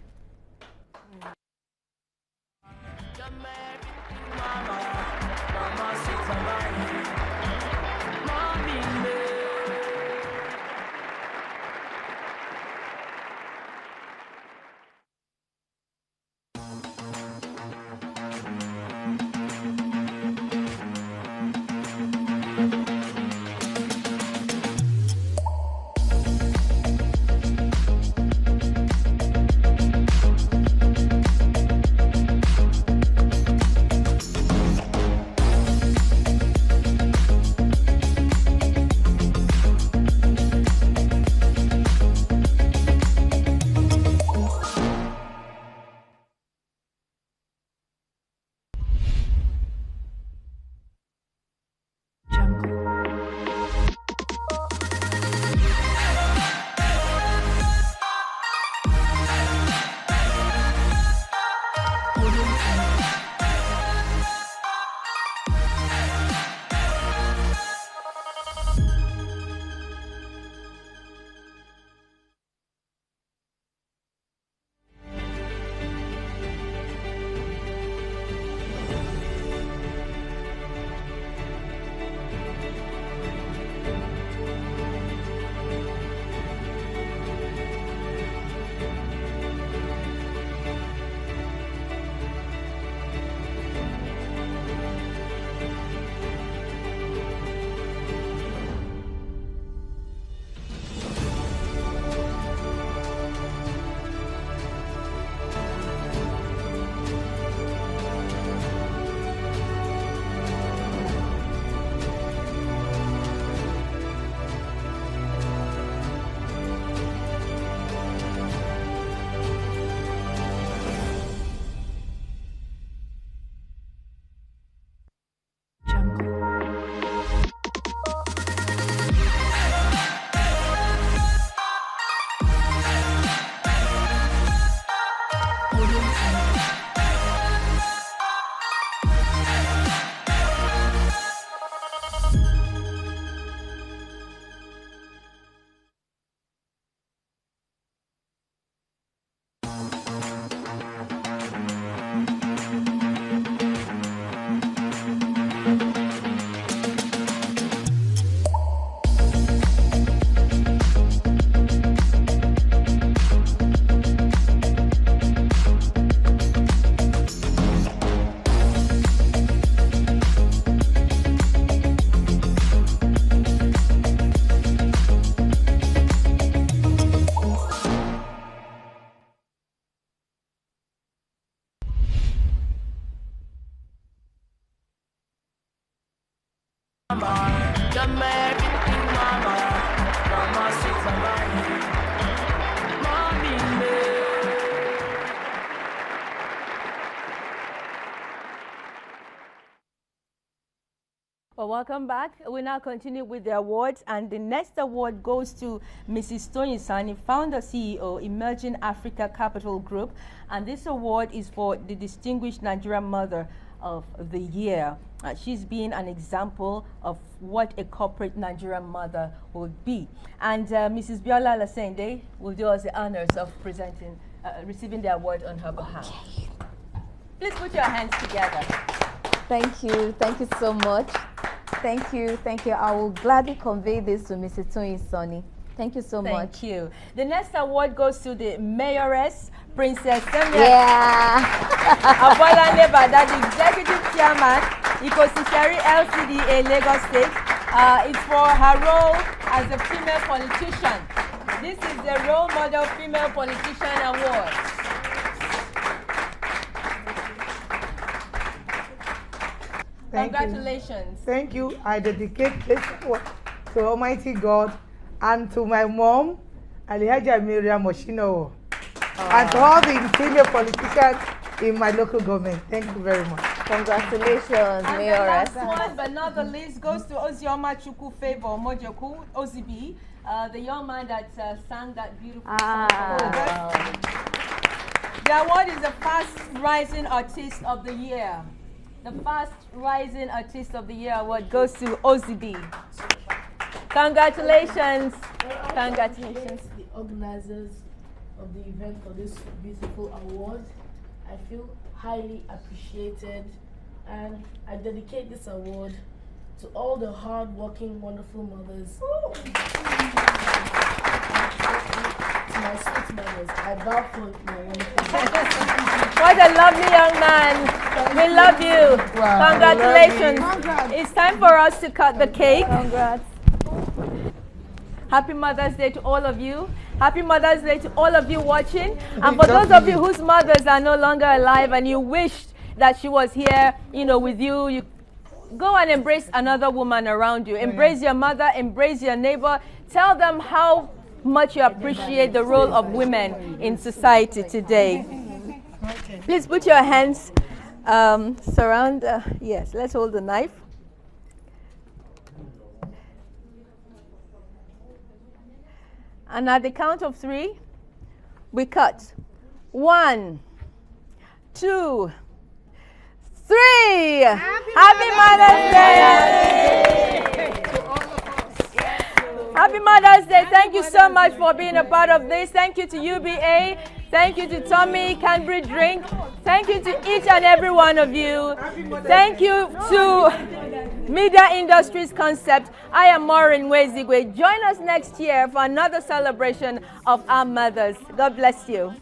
S9: Well, welcome back. We now continue with the awards, and the next award goes to Mrs. Toyin-Sani, founder CEO, Emerging Africa Capital Group, and this award is for the Distinguished Nigerian Mother of the Year. She's been an example of what a corporate Nigerian mother would be. And Mrs. Biola Laseinde will do us the honors of presenting, receiving the award on her behalf. Okay. Please put your hands together.
S2: Thank you so much. Thank you. I will gladly convey this to Mrs. Toyin-Sani. Thank you so much.
S9: Thank you. The next award goes to the Mayoress, Princess Samiat.
S2: Yeah.
S9: Abolanle Bada, the Executive Chairman, Ikosi-Isheri LCDA, Lagos State. It's for her role as a female politician. This is the Role Model Female Politician Award. Congratulations.
S5: Thank you. I dedicate this award to Almighty God and to my mom, Alihaja Miriam Moshino, and to all the female politicians in my local government. Thank you very much.
S2: Congratulations, Mayoress.
S9: And the last one, but not the least, goes to Ozioma Chukwu Favor Mojoku, Ozzybee, the young man that sang that beautiful song. The award is the Fast Rising Artist of the Year. The Fast Rising Artist of the Year award goes to Ozzybee. Congratulations.
S1: Congratulations to the organizers of the event for this beautiful award. I feel highly appreciated, and I dedicate this award to all the hard-working, wonderful mothers. To my sweet mothers, I bow for my wonderful mothers.
S9: What a lovely young man. We love you. Wow. Congratulations.
S5: Love you.
S9: It's time for us to cut the cake.
S2: Congrats.
S9: Happy Mother's Day to all of you. Happy Mother's Day to all of you watching. And for those of you whose mothers are no longer alive and you wished that she was here, with you, you go and embrace another woman around you. Embrace your mother, embrace your neighbor. Tell them how much you appreciate the role of women in society today. Please put your hands surround. Yes, let's hold the knife. And at the count of 3, we cut. 1, 2, 3. Happy Mother's Day! Happy Mother's Day. Thank you so much for being a part of this. Thank you to UBA. Thank you to Tommy Canberry Drink. Thank you to each and every one of you. Thank you to Media Industries Concept. I am Maureen Nwaezeigwe. Join us next year for another celebration of our mothers. God bless you.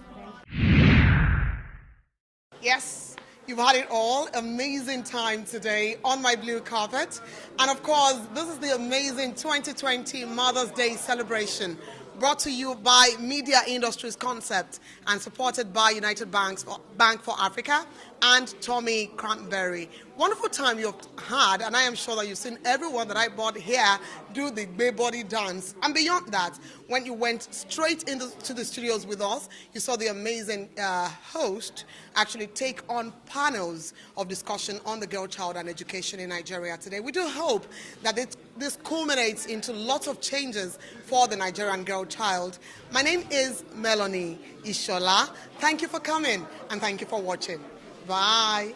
S7: Yes, you've had it all. Amazing time today on my blue carpet. And of course, this is the amazing 2020 Mother's Day celebration, brought to you by Media Industries Concept and supported by United Bank for Africa and Tommy Cranberry. Wonderful time you've had, and I am sure that you've seen everyone that I brought here do the Bay Body dance. And beyond that, when you went straight into the studios with us, you saw the amazing host actually take on panels of discussion on the girl child and education in Nigeria today. We do hope that this culminates into lots of changes for the Nigerian girl child. My name is Melanie Ishola. Thank you for coming, and thank you for watching. Bye.